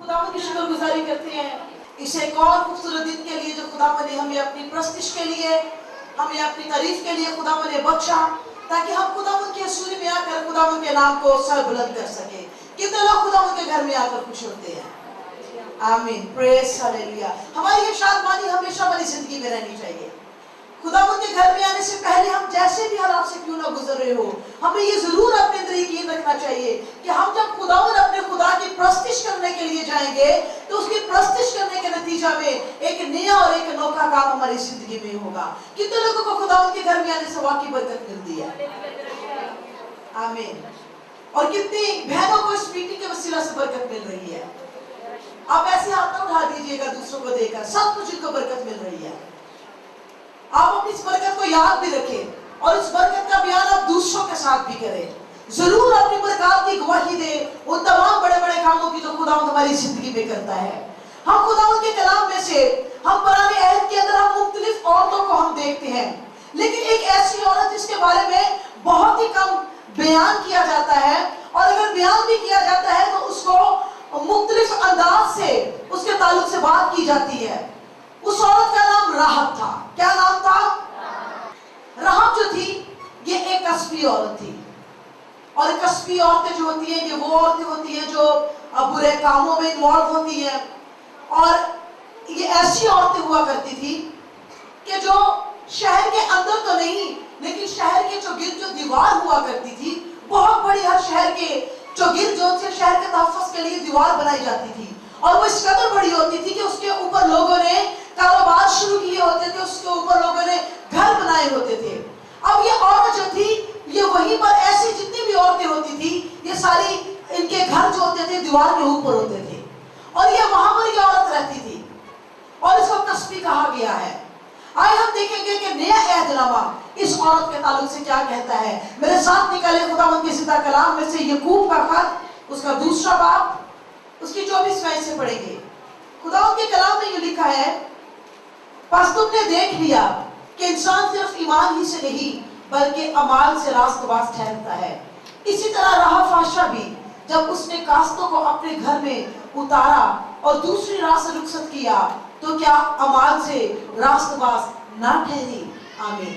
खुदावंद की शुक्रगुजारी करते हैं इस एक और खूबसूरत दिन के लिए जो खुदावंद ने हमें अपनी प्रस्तिश के लिए, हमें अपनी तारीफ के लिए खुदावंद ने बख्शा, ताकि हम खुदावंद के सूर्य में आकर खुदावंद के नाम को सर बुलंद कर सके। कितने लोग खुदावंद के घर में आकर खुश होते हैं? आमीन, प्रेज हालेलुया। हमारी ये शादमानी हमेशा हमारी जिंदगी में रहनी चाहिए। खुदावंद के घर में आने से पहले हम जैसे भी हालात से क्यों ना गुजर रहे हो, हमें ये जरूर अपने अंदर यकीन रखना चाहिए कि हम जब खुदावंद अपने खुदा की प्रस्तिश करने के लिए जाएंगे तो उसकी प्रस्तिश करने के नतीजा में एक नया और एक अनोखा काम हमारी जिंदगी में होगा। कितने लोगों को खुदावंद के घर में आने से वाकई बरकत मिलती है? आमीन। और कितनी बहनों को इस मीटिंग के वसीला से बरकत मिल रही है। आप ऐसे हाथ ना उठा दीजिएगा दूसरों को देखकर, सब कुछ इनको बरकत मिल रही है। आप अपनी इस बरकत को याद भी रखें और इस बरकत का बयान आप दूसरों के साथ भी करें। जरूर अपनी बरकत की गवाही दें उन तमाम बड़े बड़े कामों की जो खुदावंद हमारी जिंदगी में करता है। हम खुदावंद के कलाम में से हम पुराने अहद के अंदर हम मुख्तलिफ औरतों को हम देखते हैं, लेकिन एक ऐसी औरत जिसके बारे में बहुत ही कम बयान किया जाता है, और अगर बयान भी किया जाता है तो उसको मुख्तलिफ अंदाज से उसके ताल्लुक से बात की जाती है। उस औरत का नाम राहब था। क्या नाम था? राहब जो थी ये एक कस्बी औरत थी, और कस्बी औरतें जो होती हैं ये वो औरतें होती हैं जो बुरे कामों में इन्वॉल्व होती हैं, और ये ऐसी औरतें हुआ करती थी कि जो शहर के अंदर तो नहीं लेकिन शहर के जो गिर्द जो दीवार हुआ करती थी, बहुत बड़ी, हर शहर के जो गिर्द जो से शहर के तहफ़्फ़ुज़ के लिए दीवार बनाई जाती थी, और वो इस कदर बड़ी होती थी कि उसके ऊपर लोगों ने कारोबार शुरू किए होते थे, उसके ऊपर लोगों ने घर बनाए होते थे। अब ये औरत जो थी ये वहीं पर ऐसी जितनी भी औरतें होती थी ये सारी इनके घर जो होते थे दीवार के ऊपर होते थे, और ये वहां पर ये औरत रहती थी, और इसको कस्बी कहा गया है। आइए हम देखेंगे कि नया अहदनामा इस औरत के ताल्लुक से क्या कहता है। मेरे साथ निकाले खुदावंद के ज़िंदा कलाम में से याकूब का खत, उसका दूसरा बाब, उसकी 24 आयत से पढ़ेंगे। खुदावंद के कलाम में ये लिखा है, बस तुमने देख लिया कि इंसान सिर्फ ईमान ही से नहीं बल्कि अमाल से रास्तबाज ठहरता है। इसी तरह राह फाशा भी जब उसने कास्तों को अपने घर में उतारा और दूसरी राह से रुखसत किया तो क्या अमाल से रास्तबाज ना ठहरी? आमीन।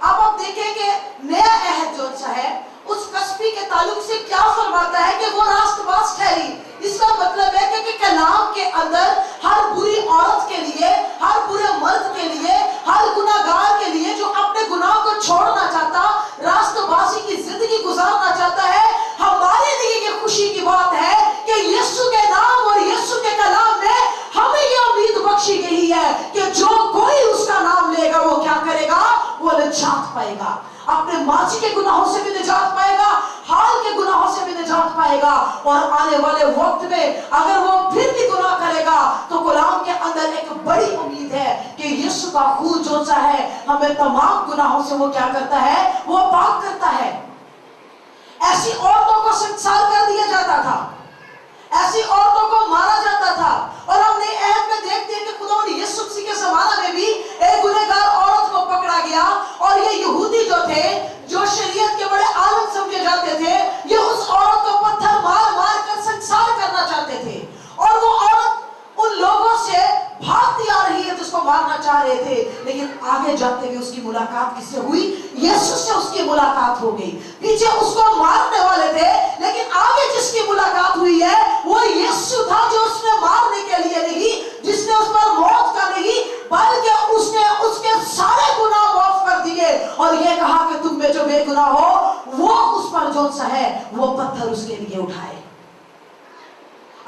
अब आप देखेंगे नया अहद जो सा है उस कस्बी के ताल्लुक से क्या फरमाता है कि वो रास्तबाज ठहरी। इसका मतलब है कि कलाम के अंदर हर बुरी औरत के लिए, हर बुरे मर्द के लिए, हर गुनाहगार के लिए जो अपने गुनाह को छोड़ना चाहता, रास्तबाजी की जिंदगी गुजारना चाहता है, हमारे लिए ये खुशी की बात है कि यीशु के नाम और यीशु के कलाम में हमें ये उम्मीद बख्शी गई है कि जो कोई उसका नाम लेगा वो क्या करेगा? वो निजात पाएगा। अपने माजी के गुनाहों से भी निजात पाएगा, हाल के गुनाहों से भी निजात पाएगा, और आने वाले वक्त में अगर वो फिर भी गुनाह करेगा तो कलाम के अंदर एक बड़ी उम्मीद है कि यीशु का खून जो सा है हमें तमाम गुनाहों से वो क्या करता है? वो पाक करता है। ऐसी औरतों को संसार कर दिया जाता था, ऐसी औरतों को मारा जाता था, और हम नए अहद में देखते हैं कि खुदावंद यीशु मसीह के ज़माने में भी एक गुनहगार औरत को पकड़ा गया, और ये यहूदी जो थे, जो शरीयत के बड़े आलिम समझे जाते थे, ये उस औरत को पत्थर मार मार कर संसार करना चाहते थे, और वो औरत उन लोगों से भागती आ रही है जिसको मारना चाह रहे थे, लेकिन आगे जाते हुए उसकी मुलाकात किससे हुई? यीशु से उसकी मुलाकात हो गई। पीछे उसको मारने वाले थे, लेकिन आगे जिसकी मुलाकात हुई है वो यीशु था, जो उसने मारने के लिए नहीं, जिसने उस पर मौत का नहीं बल्कि उसने उसके सारे गुनाह माफ कर दिए, और ये कहा कि तुम में जो बेगुनाह हो वो उस पर जो सा है वो पत्थर उसके लिए उठाए।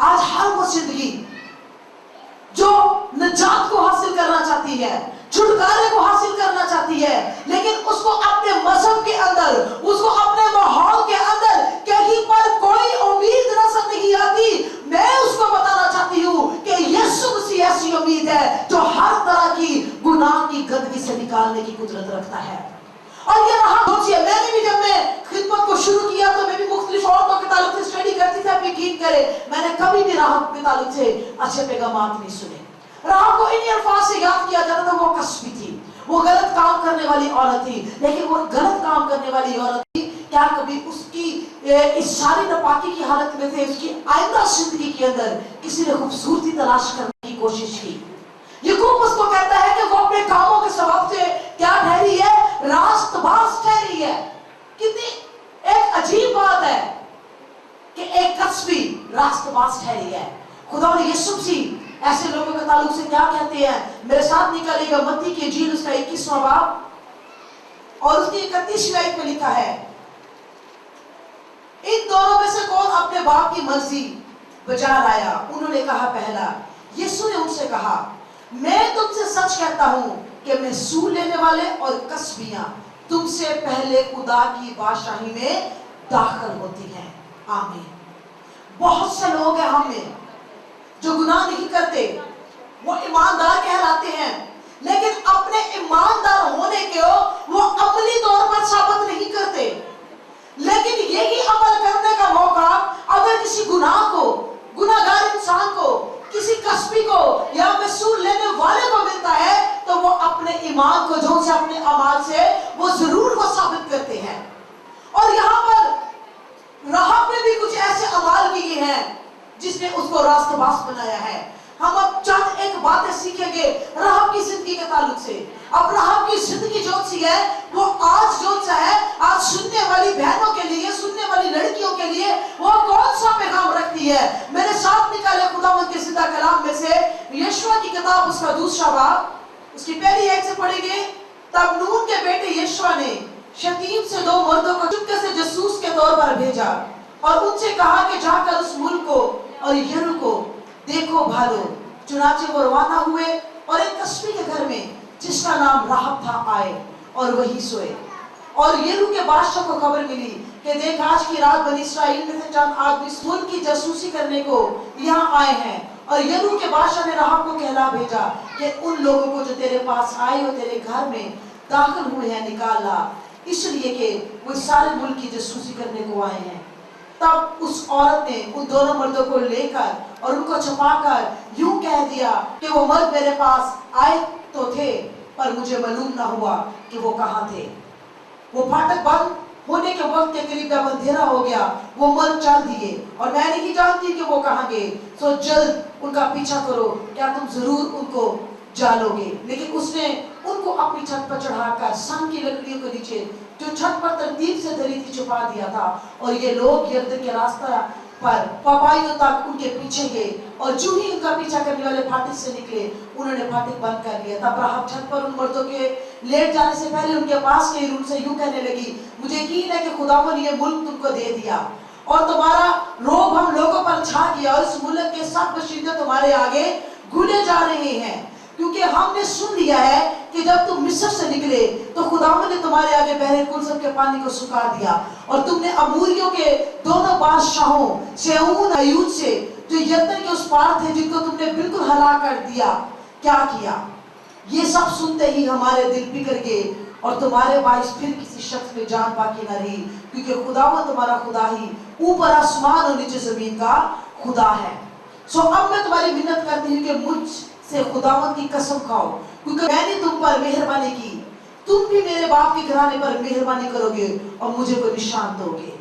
आज हर वो जिंदगी जो निजात को हासिल करना चाहती है, छुटकारे को हासिल करना चाहती है, लेकिन उसको अपने मजहब के अंदर, उसको अपने माहौल के अंदर कहीं पर कोई उम्मीद नजर नहीं आती, मैं उसको बताना चाहती हूँ कि यीशु मसीह ऐसी उम्मीद है जो हर तरह की गुनाह की गंदगी से निकालने की कुदरत रखता है। और ये रहा सोचिए, मैंने भी जब मैं खिदमत को शुरू किया तो मैं भी मुख्तलिफ औरतों के ताल्लुक से स्टडी करती थी। आप यकीन करें मैंने कभी भी राहब के ताल्लुक से अच्छे पैगामात नहीं सुने। राहब को इन अल्फाज से याद किया जाता था, वो कस्बी थी, वो गलत काम करने वाली औरत थी, लेकिन वो गलत काम करने वाली औरत थी क्या कभी उसकी इस सारी नापाकी की हालत में थे, उसकी आइंदा जिंदगी के अंदर किसी ने खूबसूरती तलाश करने की कोशिश की? याकूब उसको कहता है कि वो अपने कामों के सबब से क्या ठहरी है? रास्तबाज ठहरी है। कितनी एक अजीब बात है कि एक कस्बी रास्तबाज ठहरी है। खुदा ने यीशु मसीह ऐसे लोगों के ताल्लुक से क्या कहते हैं? मेरे साथ निकालिएगा मत्ती की इंजील उसका 21वां बाब और उसकी 31वीं आयत में लिखा है, इन दोनों में से कौन अपने बाप की मर्जी बजा लाया? उन्होंने कहा पहला। यीशु ने उनसे कहा, मैं तुमसे सच कहता हूं कि महसूल लेने वाले और कस्बियां तुमसे पहले खुदा की बादशाही में दाखिल होती हैं। आमीन। बहुत से लोग हैं हम में जो गुनाह नहीं करते, वो ईमानदार कहलाते हैं, लेकिन अपने ईमानदार होने के वो अमली तौर पर साबित नहीं करते। लेकिन यही अमल करने का मौका अगर किसी गुनाह को, गुनाहगार इंसान को, किसी कस्बी को या महसूल लेने वाले को मिलता है तो वो अपने ईमान को, जो से अपने अमाल से वो जरूर वो साबित करते हैं। और यहाँ पर राहब ने भी कुछ ऐसे अमाल किए हैं जिसने उसको रास्तबाज बनाया है। हम अब चंद एक बातें सीखेंगे राहब की जिंदगी के ताल्लुक से। अब राहब की जिंदगी जो सी है वो आज जो सा है, आज सुनने वाली बहनों के लिए, सुनने वाली लड़कियों के लिए वो कौन सा पैगाम रखती है? मेरे साथ निकाले खुदावंद के जिंदा कलाम में से यशवा की किताब उसका 2रा बाब, उसकी पहली आयत से पढ़ेंगे। तब नून के बेटे यशवा ने शतीम से 2 मर्दों को चुपके से जासूस के तौर पर भेजा और उनसे कहा कि जाकर उस मुल्क को और यरू को देखो भालो। चुनाचे वो रवाना हुए और एक कस्बी के घर में जिसका नाम राहब था आए और वही सोए। और यरू के बादशाह को खबर मिली कि देख आज की रात बनी इस्राएल में से चंद आदमी इस मुल्क की जासूसी करने को यहाँ आए हैं। और यरू के बादशाह ने राहब को कहला भेजा कि उन लोगों को जो तेरे पास आए और तेरे घर में दाखिल हुए हैं निकाल ला, इसलिए कि वो सारे मुल्क की जासूसी करने को आए हैं। तब उस औरत ने उन दोनों मर्दों को लेकर और उनको छुपाकर यूं कह दिया कि वो मर्द मेरे पास आए तो थे पर मुझे मालूम ना हुआ कि वो कहाँ थे। वो फाटक बंद होने के वक्त के करीब जब अंधेरा हो गया वो मर्द चल दिए और मैं नहीं जानती कि वो कहाँ गए। सो जल्द उनका पीछा करो, क्या तुम जरूर उनको जालोगे। लेकिन उसने उनको अपनी छत पर चढ़ाकर सन की लकड़ियों के नीचे जो छत पर तरतीब से धरी थी छुपा दिया था। और ये लोग यरदन के रास्ता पर पपाइयों तक उनके पीछे गए और जो ही उनका पीछा करने वाले फाटक से निकले उन्होंने फाटक बंद कर लिया। तब राहब छत पर उन मर्दों के लेट जाने से पहले उनके पास गई, उनसे यूं कहने लगी, मुझे यकीन है कि खुदावंद ने ये मुल्क तुमको दे दिया और तुम्हारा रोब हम लोगों पर छा गया और इस मुल्क के सब बशिंदे तुम्हारे आगे घुले जा रहे हैं, क्योंकि हमने सुन लिया है कि जब तुम मिस्र से निकले तो खुदावंद ने तुम्हारे आगे बहरे कुल सब के पानी को सुखा दिया और तुमने अमूरियों के दोनों बादशाहों सेऊन अयूद से जो यरदन के उस पार थे जिनको तुमने बिल्कुल हलाक कर दिया क्या किया। ये सब सुनते ही हमारे दिल बिगड़ गए और तुम्हारे बाइस फिर किसी शख्स में जान बाकी न रही, क्योंकि खुदावंद तुम्हारा खुदा ही ऊपर आसमान और नीचे जमीन का खुदा है। सो अब मैं तुम्हारी मिन्नत करती हूँ कि मुझ से खुदावंद की कसम खाओ, क्योंकि मैंने तुम पर मेहरबानी की, तुम भी मेरे बाप के घराने पर मेहरबानी करोगे और मुझे कोई निशान दोगे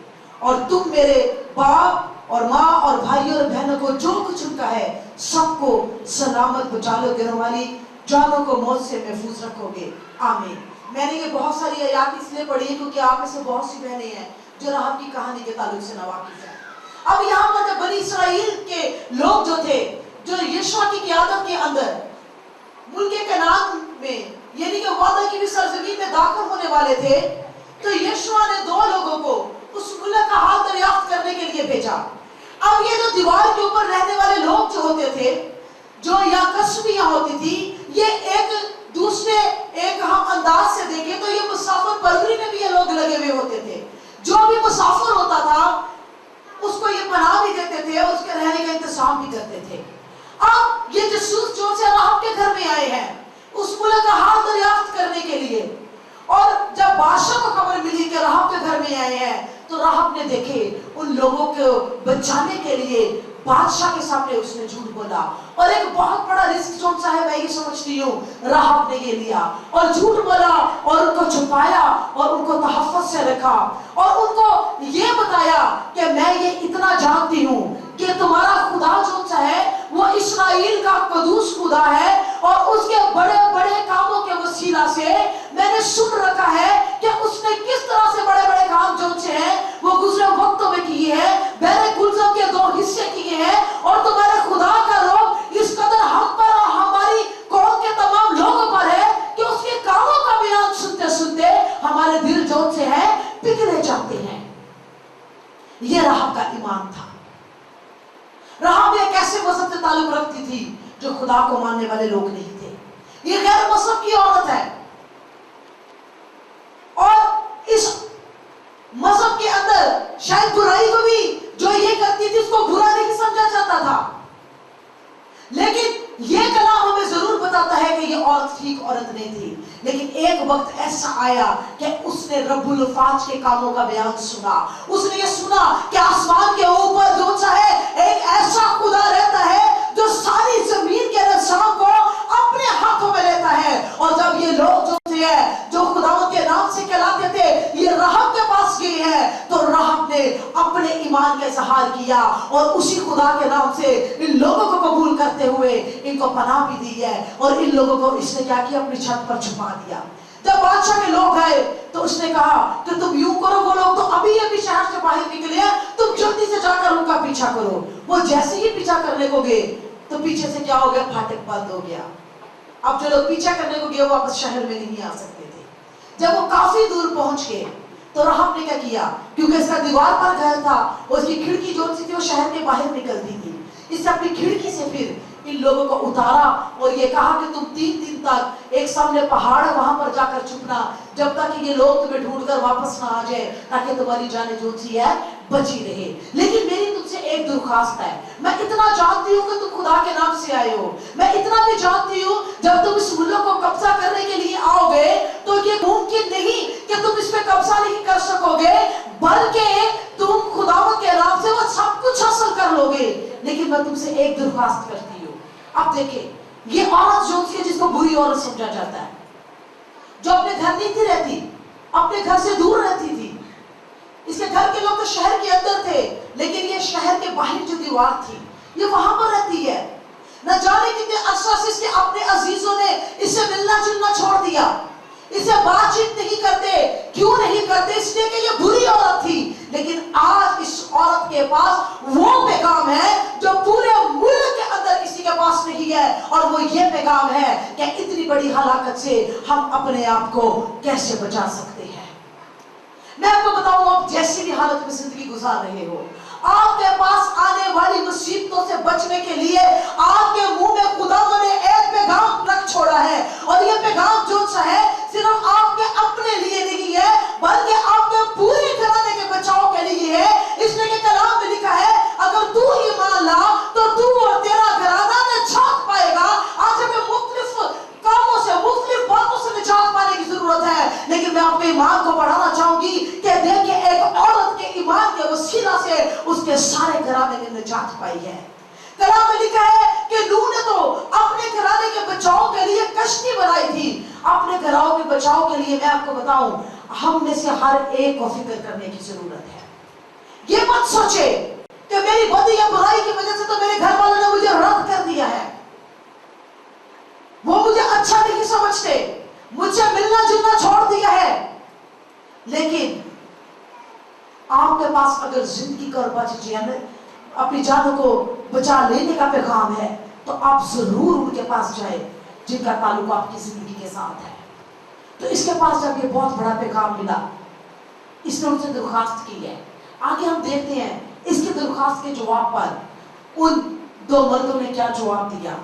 और तुम मेरे बाप और माँ और भाइयों और बहनों को जो कुछ उनका है सबको सलामत बचा लोगे, हमारी जानों को मौत से महफूज रखोगे। आमीन। मैंने ये बहुत सारी आयत इसलिए पढ़ी है क्योंकि आप में से बहुत सी बहनें हैं जो राहब की कहानी के ताल्लुक से नावाकिफ है। अब यहाँ पर जब बनी इस्राएल के लोग जो थे, जो यशवा की क़यादत के अंदर मुल्क कनान में यानी कि वादा की भी सरजमीन में दाखिल होने वाले थे, तो यशवा ने 2 लोगों को उस मुल्क का हाल दरियाफ्त करने के लिए भेजा। अब ये जो दीवार के ऊपर रहने वाले लोग जो होते थे, जो या कस्बियां होती थी, ये एक दूसरे एक हम अंदाज से देखें तो ये मुसाफिर परवरी में भी ये लोग लगे हुए होते थे। जो भी मुसाफिर होता था उसको ये पनाह भी देते थे और उसके रहने का इंतजाम भी करते थे। अब ये जासूस जो से राहब के घर में आए हैं उस मुल्क का हाल दरियाफ्त करने के लिए, और जब बादशाह को खबर मिली कि राहब के घर में आए हैं तो राहब ने देखे उन लोगों को बचाने के लिए बादशाह के सामने उसने झूठ बोला, और एक बहुत बड़ा रिस्क जो सा है मैं ये समझती हूँ राहब ने ये लिया और झूठ बोला और उनको छुपाया और उनको तहफ़्फ़ुज़ से रखा और उनको ये बताया कि मैं ये इतना जानती हूँ कि तुम्हारा खुदा जो सा है वो इस्राएल का कदूस खुदा है और उसके बड़े बड़े कामों के वसीला से मैंने सुन रखा है कि उसने किस तरह से बड़े बड़े काम जो से हैं वो गुजरे वक्तों में किए हैं, मेरे गुलज़म के 2 हिस्से किए हैं और तुम्हारे खुदा का रोब इस कदर हम पर और हमारी कौम के तमाम लोगों पर है कि उसके कामों का बयान सुनते सुनते हमारे दिल जो से है पिघले जाते हैं। ये राहब का ईमान था। राहब एक ऐसे मजहब से ताल्लुक रखती थी जो खुदा को मानने वाले लोग नहीं थे। ये गैर मजहब की औरत है और इस मजहब के अंदर शायद बुराई को भी जो ये करती थी उसको बुरा नहीं समझा जाता था, लेकिन ये कलाम हमें जरूर बताता है कि ये औरत ठीक औरत नहीं थी। लेकिन एक वक्त ऐसा आया कि उसने रब्बुल फाज के कामों का बयान सुना। उसने ये सुना कि आसमान के ऊपर जो सा है एक ऐसा खुदा रहता है जो सारी जमीन के निजाम को अपने हाथों में लेता है। और जब ये लोग जो है जो खुदावंद के नाम से कहलाते थे ये राहब के पास गए हैं तो राहब ने अपने ईमान का इजहार किया और उसी खुदा के नाम से इन लोगों को कबूल करते हुए इनको पनाह भी दी है और इन लोगों को इसने क्या किया, अपनी छत पर छुपा दिया। जब बादशाह के लोग आए तो उसने कहा कि तुम यूं करो, वो लोग तो अभी शहर से बाहर निकले हैं, तुम जल्दी से जाकर उनका पीछा करो। वो जैसे ही पीछा करने को गए तो पीछे से क्या हो गया, फाटक बंद हो गया। अब जो लोग पीछा करने को गए वापस शहर में नहीं आ सकते थे। जब वो काफी दूर पहुंच गए तो राहब ने क्या किया, क्योंकि इसका दीवार पर घर था और उसकी खिड़की जो सी थी वो शहर के बाहर निकलती थी, इससे अपनी खिड़की से फिर इन लोगों को उतारा और ये कहा कि तुम 3 दिन तक एक सामने पहाड़ है वहां पर जाकर छुपना जब तक कि ये लोग तुम्हें ढूंढकर वापस ना आ जाए, ताकि तुम्हारी जान जो सी है बची रहे। लेकिन मेरी तुमसे एक दरख्वास्त है, मैं इतना जानती हूँ कि तुम खुदा के नाम से आए हो, मैं इतना भी जानती हूँ जब तुम इस मुल्क को कब्जा करने के लिए आओगे तो ये मुमकिन नहीं कि तुम इस पे कब्जा नहीं कर सकोगे, बल्कि तुम खुदावंद के नाम से वो सब कुछ हासिल कर लोगे। लेकिन मैं तुमसे एक दरख्वास्त करती हूँ। अब देखिए ये औरत जो थी जिसको बुरी औरत समझा जाता है, जो अपने घर नहीं थी रहती, अपने घर से दूर रहती थी। इसके घर के लोग तो शहर के अंदर थे, लेकिन ये शहर के बाहर जो दीवार थी ये वहां पर रहती है। न जाने कितने अरसा से इसके अपने अजीजों ने इससे मिलना जुलना छोड़ दिया, इससे बातचीत नहीं करते। क्यों नहीं करते? इसलिए कि ये बुरी औरत थी। लेकिन आज इस औरत के पास वो पैगाम है जो पूरे मुल्क के अंदर किसी के पास नहीं है, और वो ये पैगाम है कि इतनी बड़ी हलाकत से हम अपने आप को कैसे बचा सकते हैं। मैं आपको बताऊं, आप जैसी भी हालत में जिंदगी गुजार रहे हो, आपके पास आने वाली मुसीबतों से बचने के लिए आपके मुंह में खुदा ने एक पैगाम रख छोड़ा है, और ये पैगाम जो सा है सिर्फ आपके अपने लिए नहीं है बल्कि आपके पूरे घराने के बचाव के लिए है। इसलिए कि कलाम में लिखा है अगर तू ईमान ला तो तू और तेरा घराना निजात पाएगा। आज हमें मुख्तलिफ कामों से मुख्तलिफ बातों से निजात पाने की जरूरत है, लेकिन मैं आपके ईमान को बढ़ाना चाहूंगी कि देखिए एक औरत के ईमान के वसीला से उसके सारे घराने ने निजात पाई है। कलाम में लिखा है कि नूह ने तो अपने घराने के बचाव के लिए कश्ती बनाई थी। अपने घरों के बचाव के लिए मैं आपको बताऊं, हम में से हर एक को फिक्र करने की जरूरत है। ये मत सोचे कि मेरी बदी या बुराई की वजह से तो मेरे घर वालों ने मुझे रद्द कर दिया है, वो मुझे अच्छा नहीं समझते, मुझसे मिलना जुलना छोड़ दिया है। लेकिन आपके पास अगर जिंदगी का और बच अपनी जानों को बचा लेने का पैगाम है तो आप जरूर उनके पास जाए जिनका ताल्लुक आपकी जिंदगी के साथ है। तो इसके पास जब ये बहुत बड़ा पैगाम मिला, इसने उनसे दरख्वास्त की है। आगे हम देखते हैं इसकी दरख्वास्त के जवाब पर उन 2 मर्दों ने क्या जवाब दिया।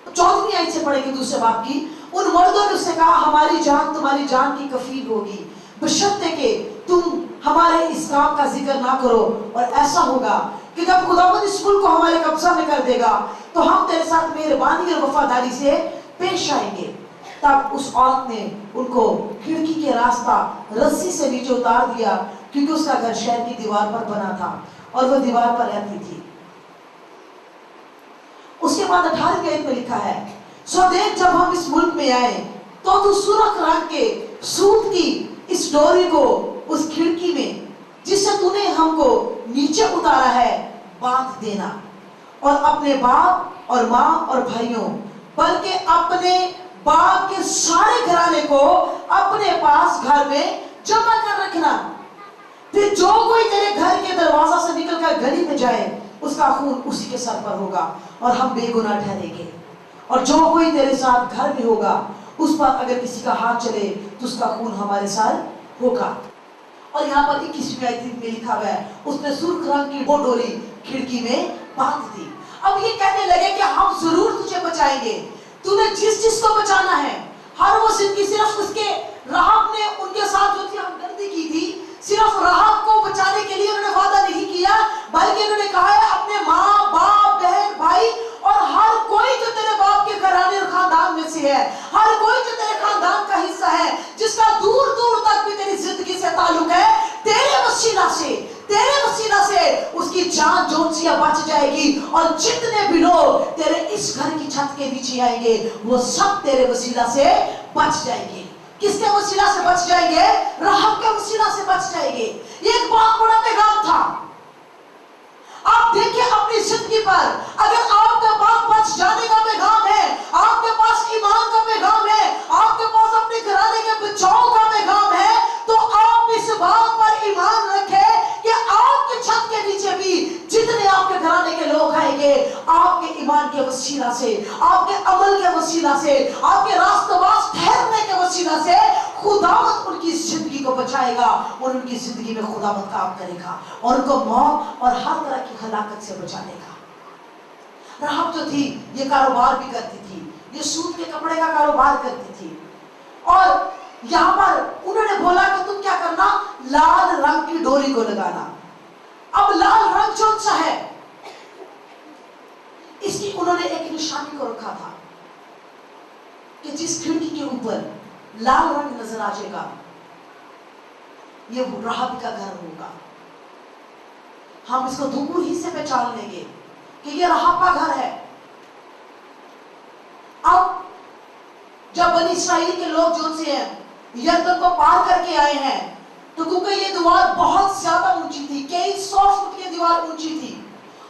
14वीं आयत से पढ़ेंगे दूसरे बाब की। उन मर्दों ने उससे कहा हमारी जान तुम्हारी जान की कफील होगी, बशर्ते कि तुम हमारे इस काम का जिक्र ना करो, और ऐसा होगा कि जब खुदावंद इस मुल्क को हमारे कब्जा में कर देगा तो हम तेरे साथ मेहरबानी और वफादारी से पेश आएंगे। तब उस औरत ने उनको खिड़की के रास्ता रस्सी से नीचे उतार दिया क्योंकि उसका घर शहर की दीवार पर बना था और वो दीवार पर रहती थी। उसके बाद 18 आयत में लिखा है, सो देख जब हम इस मुल्क में आए तो तू सुर्ख रंग के सूत की इस डोरी को उस खिड़की में जिससे तूने हमको नीचे उतारा है बांध देना, और अपने बाप और माँ और भाइयों बल्कि अपने बाप के सारे घराने को अपने पास घर में जमा कर रखना। फिर जो कोई तेरे घर के दरवाजा से निकलकर गली में जाए उसका खून उसी के सर पर होगा और हम बेगुनाह ठहरेंगे। और जो कोई तेरे साथ घर में होगा उस पर अगर किसी का हाथ चले तो उसका खून हमारे सर होगा। और यहाँ पर 21वीं आयत में लिखा हुआ है, उसने सुर्ख रंग की वो डोरी खिड़की में बांध दी। अब ये कहने लगे कि हम जरूर तुझे बचाएंगे, तूने जिस चीज को बचाना है। हर वो जिंदगी सिर्फ उसके राहब ने उनके साथ जो थी हमदर्दी की थी, सिर्फ राहब को बचाने के लिए उन्होंने वादा नहीं किया, बल्कि उन्होंने कहा है अपने माँ बाप बहन भाई और हर कोई जो तेरे बाप के घराने और खानदान में से है, हर कोई जो तेरे खानदान का हिस्सा है, जिसका दूर दूर तक भी तेरी जिंदगी से ताल्लुक है, तेरे वसीला से उसकी जान जोनसिया बच जाएगी। और जितने भी लोग तेरे इस घर की छत के नीचे आएंगे वो सब तेरे वसीला से बच जाएंगे। किसके वसीला से बच जाएंगे? राहब के वसीला से बच जाएंगे। ये एक बहुत बड़ा पैगाम था। आप देखिए अपनी जिंदगी पर, अगर आपके पास बच जाने का पैगाम है, आपके पास ईमान का पैगाम है, आपके पास अपने घराने के बचाव का पैगाम है, तो आप इस बात पर ईमान रखें कि आपके छत के नीचे भी जितने आपके घराने के लोग आएंगे, आपके ईमान के वसीला से, आपके अमल के वसीला से, आपके रास्तबाज ठहरने के वसीला से खुदावंद उनकी जिंदगी को बचाएगा और उनकी जिंदगी में खुदावंद काम करेगा और उनको मौत और हर तरह की हलाकत से बचा लेगा। राहब जो थी ये कारोबार भी करती थी, ये सूत के कपड़े का कारोबार करती थी। और यहाँ पर उन्होंने बोला कि तुम क्या करना, लाल रंग की डोरी को लगाना। अब लाल रंग जो सा है इसकी उन्होंने एक निशानी को रखा था कि जिस खिड़की के ऊपर लाल रंग नजर आ जाएगा ये राहब का घर होगा। हम इसको दूर ही से पहचान लेंगे कि ये राहब का घर है। अब जब बनी इस्राएल के लोग जो से हैं यरदन को पार करके आए हैं, तो क्योंकि ये दीवार बहुत ज्यादा ऊंची थी, कई 100 फुट की दीवार ऊंची थी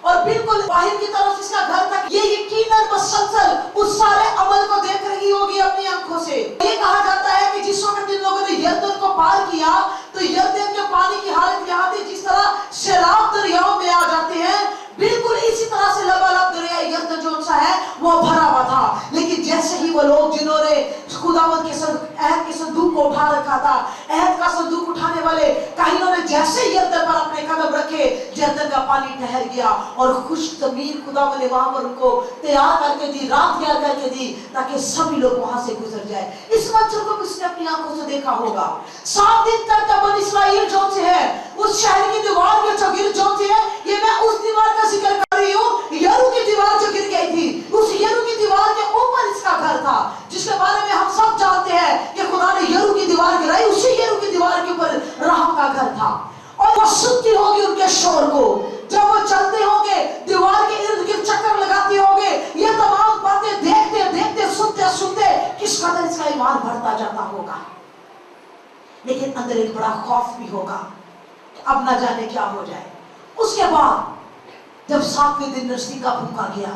और बिल्कुल बाहर की तरफ इसका घर था। ये यकीनन मुसलसल उस सारे अमल को देख रही होगी अपनी आंखों से। ये कहा जाता है कि जिस वक्त इन लोगों ने यरदन को पार किया तो यरदन के पानी की हालत यहाँ थी जिस तरह सैलाब दरियाओं में आ जाते हैं, बिल्कुल इसी तरह से लबालब दरिया यरदन जो सा है वो भरा हुआ था। लेकिन जैसे ही वो लोग जिन्होंने खुदावंद के अहद के संदूक को उठा रखा था, अहद का संदूक उठाने वाले काहिनों ने जैसे यरदन पर अपने कदम रखे, यरदन का पानी ठहर गया और खुश्क जमीन खुदावंद ने वहां पर उनको तैयार करके दी, रात तैयार करके दी ताकि सभी लोग वहां से गुजर जाए। इस मंजर को भी उसने अपनी आंखों से देखा होगा। 7 दिन तक जब बनी इस्राएल जो से है उस शहर की दीवार के चौगिर जो से है, ये मैं उस दीवार का जिक्र कर रही हूँ, यरू की दीवार जो गिर गई थी, उस यरू की दीवार के ऊपर इसका घर था, जिसके बारे में हम सब जानते हैं कि खुदा ने यरू की दीवार गिराई, उसी यरू की दीवार के ऊपर राहब का घर था। और वो सुनती होगी उनके शोर को, जब वो चलते होंगे दीवार के इर्द गिर्द चक्कर लगाते होंगे, ये तमाम बातें देखते देखते सुनते सुनते किस कदर इसका ईमान बढ़ता जाता होगा। लेकिन अंदर एक बड़ा खौफ भी होगा कि अब ना जाने क्या हो जाए। उसके बाद जब 7वें दिन नरसिंगा फूंका गया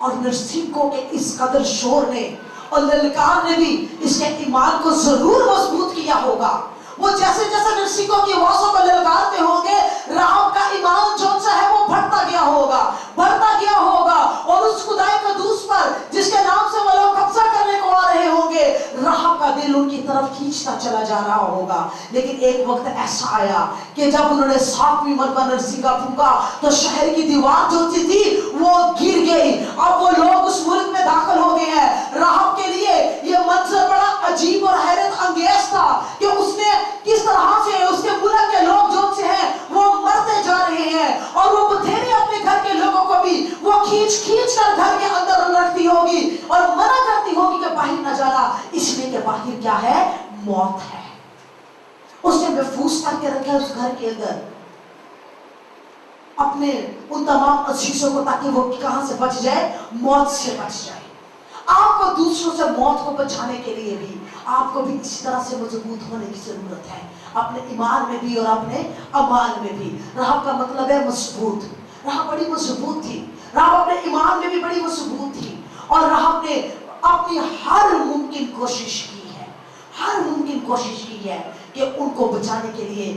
और नरसिंगों के इस कदर शोर ने और ललकार ने भी इसके ईमान को जरूर मजबूत किया होगा। वो जैसे जैसे नरसिंगों की आवाजों को ललकारते होंगे, राहब का ईमान जो सा है वो बढ़ता गया होगा और उस खुदाई कदूस पर जिसके नाम से वो लोग कब्जा करने को आ रहे होंगे, राहब का दिल उनकी तरफ खींचता चला जा रहा होगा। लेकिन एक वक्त ऐसा आया कि जब उन्होंने 7वीं मरतबा नरसिंगा फूंका तो शहर की दीवार जो थी वो गिर गई। अब वो लोग उस मुल्क में दाखिल हो गए हैं। राहब के लिए ये मंजर बड़ा अजीब और हैरत अंगेज था कि उसने किस तरह से उसके मुल्क के लोग जो से हैं वो मरते जा रहे हैं और वो बथेरे अपने घर के लोगों को भी वो खींच कर घर के अंदर रखती होगी और मना करती होगी कि बाहर न जाना, इसलिए कि बाहर क्या है, मौत है। उसने महफूज करके रखा है उस घर के अंदर अपने उन तमाम अजीजों को, ताकि वो कहां से बच जाए, मौत से बच जाए। आपको दूसरों से मौत को बचाने के लिए भी आपको भी इसी तरह से मजबूत होने की जरूरत है, अपने ईमान में भी और अपने अमाल में भी। राहब का मतलब है मजबूत। राहब बड़ी मजबूत थी, राहब अपने ईमान में भी बड़ी मजबूत थी, और राहब ने अपनी हर मुमकिन कोशिश की है, हर मुमकिन कोशिश की है कि उनको बचाने के लिए,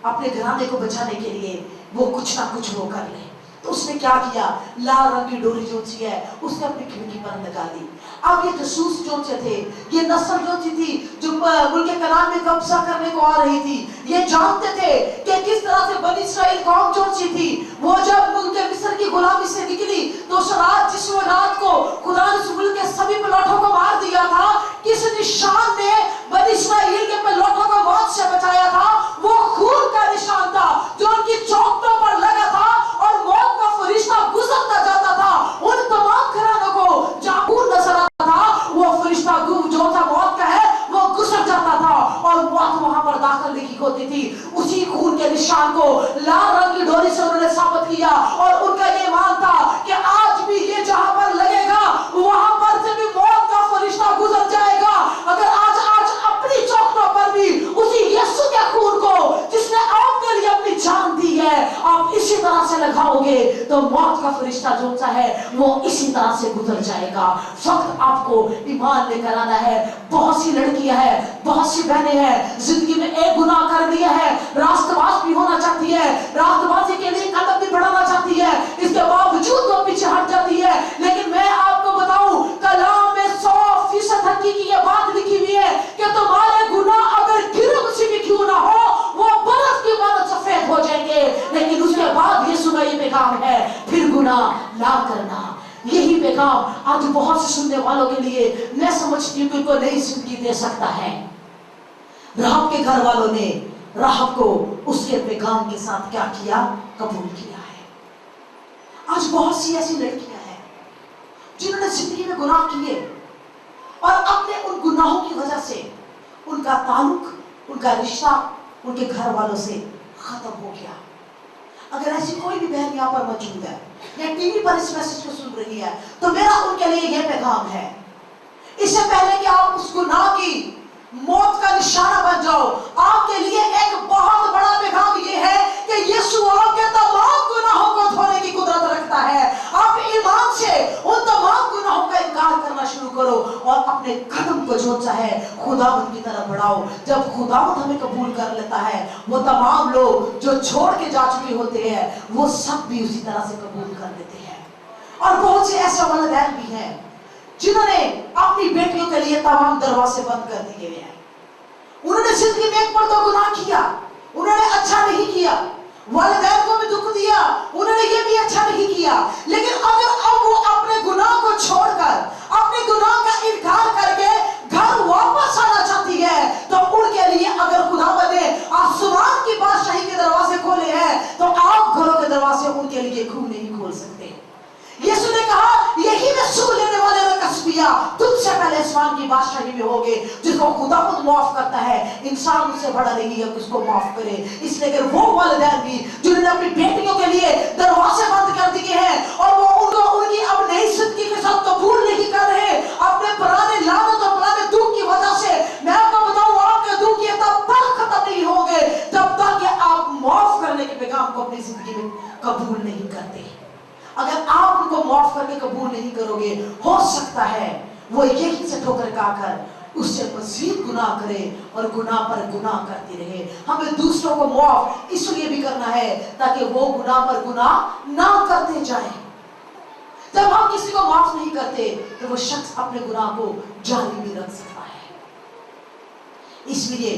अपने घराने को बचाने के लिए वो कुछ ना कुछ वो कर ले। तो उसने क्या किया, लाल रंग की डोरी जो सी है उसने अपनी खिड़की पर लगा दी। अब ये जासूस जो थे, ये नस्ल जो थी जो मुल्क कनान में कब्जा करने को आ रही थी, ये जानते थे कि किस तरह से बनी इस्राएल कौम जो सी थी, वो जब मुल्क मिस्र की गुलामी से निकली तो उस रात, जिस रात को खुदा ने उस मुल्क के सभी प्लॉटों को मार दिया था, किस निशान ने बनी इस्राएल के प्लॉटों को मौत से बचाया था, वो खून का निशान था जो उनकी चौखटों पर लगा था, और मौत का फरिश्ता गुजरता जाता था उन तमाम घरानों को जहां खून नजर आता था, वो फरिश्ता जो था मौत का है, वो गुजर जाता था और मौत वहां पर दाखिल नहीं होती थी। उसी खून के निशान को लाल रंग की डोरी से उन्होंने साबित किया, और उनका ये मान था कि आज भी ये जहां पर लगेगा वहां पर से भी मौत का फरिश्ता गुजर जाएगा। अगर आज अपनी चौखटों पर भी उसी यीशु के खून को, जिसने आपके लिए अपनी जान दी है, आप इसी तरह से लगाओगे तो मौत का फरिश्ता जो सा है वो इसी तरह से गुजर जाएगा। फक्त आपको ईमान लेकर आना है। बहुत सी लड़कियां हैं, बहुत सी बहनें हैं, जिंदगी में एक गुनाह कर लिया है, रास्तबाज भी होना चाहती है, रास्तबाजी के लिए कदम भी बढ़ाना चाहती है, इसके बावजूद वो पीछे हट जाती है। लेकिन मैं आपको बताऊं, कलाम में 100% हकीकी ये बात लिखी हुई है कि तुम्हारे गुनाह अगर गिरम से भी क्यों ना हो, वो बर्फ की मानो सफेद हो जाएंगे। लेकिन उसके बाद यीशु का ये पैगाम है, फिर गुनाह ना करना। यही पैगाम आज बहुत से सुनने वालों के लिए मैं समझती हूँ कि उनको नई जिंदगी दे सकता है। राहब के घर वालों ने राहब को उसके पैगाम के साथ क्या किया, कबूल किया है। आज बहुत सी ऐसी लड़कियां हैं जिन्होंने जिंदगी में गुनाह किए, और अपने उन गुनाहों की वजह से उनका ताल्लुक, उनका रिश्ता उनके घर वालों से खत्म हो गया। अगर ऐसी कोई भी बहन यहाँ पर मौजूद है या टीवी पर इस मैसेज को सुन रही है, तो मेरा उनके लिए यह पैगाम है, इससे पहले कि आप उस गुनाह की मौत का निशाना बन जाओ, आपके लिए एक बहुत बड़ा पैगाम यह है कि यीशु आपके तमाम गुनाहों को धोने की कुदरत रखता है। आप ईमान से उन तमाम गुनाहों का इनकार करना शुरू करो और अपने कदम को जो चाहे खुदावंद की तरफ बढ़ाओ। जब खुदावंद हमें कबूल कर लेता है, वो तमाम लोग जो छोड़ के जा चुके होते हैं वो सब भी उसी तरह से कबूल कर लेते हैं। और बहुत से ऐसे वालिदैन भी हैं जिन्होंने अपनी बेटियों के लिए तमाम दरवाजे बंद कर दिए हैं। उन्होंने जिंदगी में एक मर्तबा गुनाह किया, उन्होंने अच्छा नहीं किया, वालिदैन को भी दुख दिया, उन्होंने ये भी अच्छा नहीं किया। लेकिन अगर अब वो अपने गुनाह को छोड़कर, अपने गुनाह का इनकार करके घर वापस आना चाहती है, तो उनके लिए अगर खुदावंद ने आसमान की बादशाही के दरवाजे खोले हैं, तो आप घरों के दरवाजे उनके लिए क्यों नहीं खोल सकते। यीशु ने कहा, यही मैं सूर लेने वाले कस्बिया तुमसे पहले आसमान की बादशाही में होगे। जिसको खुदावंद माफ करता है, इंसान उससे बड़ा नहीं है किसको माफ करे। इसलिए अगर वो वालिदैन भी जिन्होंने अपनी बेटियों के लिए दरवाजे बंद कर दिए हैं और वो उनको उनकी अब नई जिंदगी के साथ कबूल नहीं कर रहे, अपने पुराने लानत और पुराने दुख की वजह से, मैं आपको बताऊं आपके दुख ये तब तक खत्म नहीं होंगे जब तक कि आप माफ करने के पैगाम को अपनी जिंदगी में कबूल नहीं करते। अगर आप उनको माफ करके कबूल नहीं करोगे, हो सकता है वो यही से ठोकर खाकर उससे मजीद गुनाह करे और गुनाह पर गुनाह करती रहे। हमें दूसरों को माफ इसलिए भी करना है ताकि वो गुनाह पर गुनाह ना करते जाए। जब हम किसी को माफ नहीं करते तो वो शख्स अपने गुनाह को जारी भी रख सकता है। इसलिए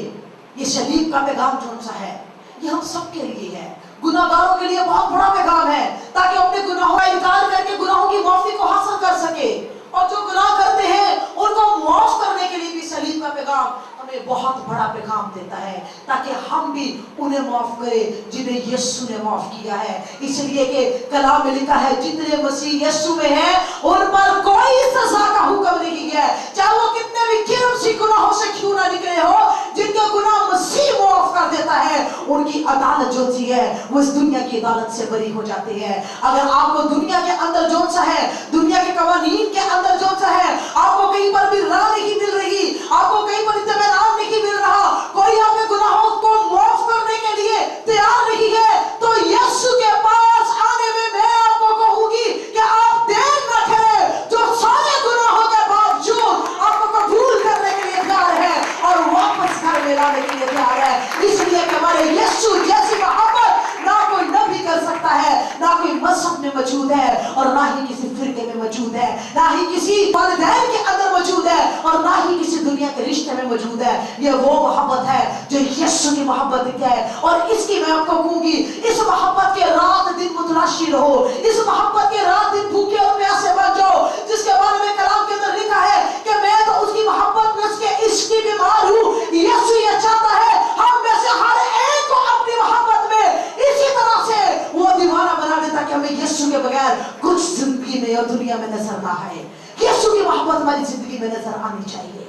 ये सलीब का पैगाम कौन सा है, ये हम सबके लिए है, गुनाहगारों के लिए बहुत बड़ा पैगाम है, ताकि अपने गुनाहों का इनकार करके गुनाहों की माफी को हासिल कर सके। और जो गुनाह करते हैं उनको माफ करने के लिए भी सलीब का पैगाम हमें बहुत बड़ा पैगाम देता है, ताकि हम भी उन्हें माफ करें जिन्हें यीशु ने माफ किया है। इसलिए कि कलाम में लिखा है, जितने मसीह यीशु में हैं उन पर कोई सजा का हुक्म नहीं है, चाहे वो कितने भी गिरम सी गुनाहों से क्यों ना निकले हो। जिनके गुनाह मसीह माफ कर कर देता है, उनकी अदालत जो सी है वो इस दुनिया की अदालत से बरी हो जाती है। अगर आपको दुनिया के अंदर जो सा है, दुनिया के कवानीन के अंदर जो सा है, आपको कहीं पर भी राह नहीं मिल रही, आपको कहीं पर इत्मीनान नहीं मिल रहा, कोई आपके गुनाहों को माफ करने के लिए तैयार नहीं है, तो यीशु के पास आने में मैं आपको कहूंगी कि आप देर न करें। जो सारे गुनाहों के बावजूद आपको कबूल करने के लिए तैयार है और वापस घर में लाने के लिए तैयार है। इसलिए कि हमारे यीशु जैसी मोहब्बत ना कोई नबी कर सकता है, ना कोई मजहब में मौजूद है, और ना ही किसी फिरके में मौजूद है, ना ही किसी वालिदैन के अंदर मौजूद है, और ना ही किसी दुनिया के रिश्ते में मौजूद है। ये वो मोहब्बत है जो यीशु की मोहब्बत है, और इसकी मैं आपको कहूंगी, इस मोहब्बत के रात दिन मुतलाशी रहो, इस मोहब्बत के रात दिन भूखे और प्यासे बन जाओ, जिसके बारे में कलाम के अंदर लिखा है कि मैं तो उसकी मोहब्बत में, उसके इश्क की बीमार हूं। यीशु ये चाहता है हम में से हर एक को अपनी मोहब्बत में इसी तरह से वो दीवाना बना देता कि हमें यीशु के बगैर कुछ जिंदगी में और दुनिया में नजर ना आए। यीशु की मोहब्बत हमारी जिंदगी में नजर आनी चाहिए।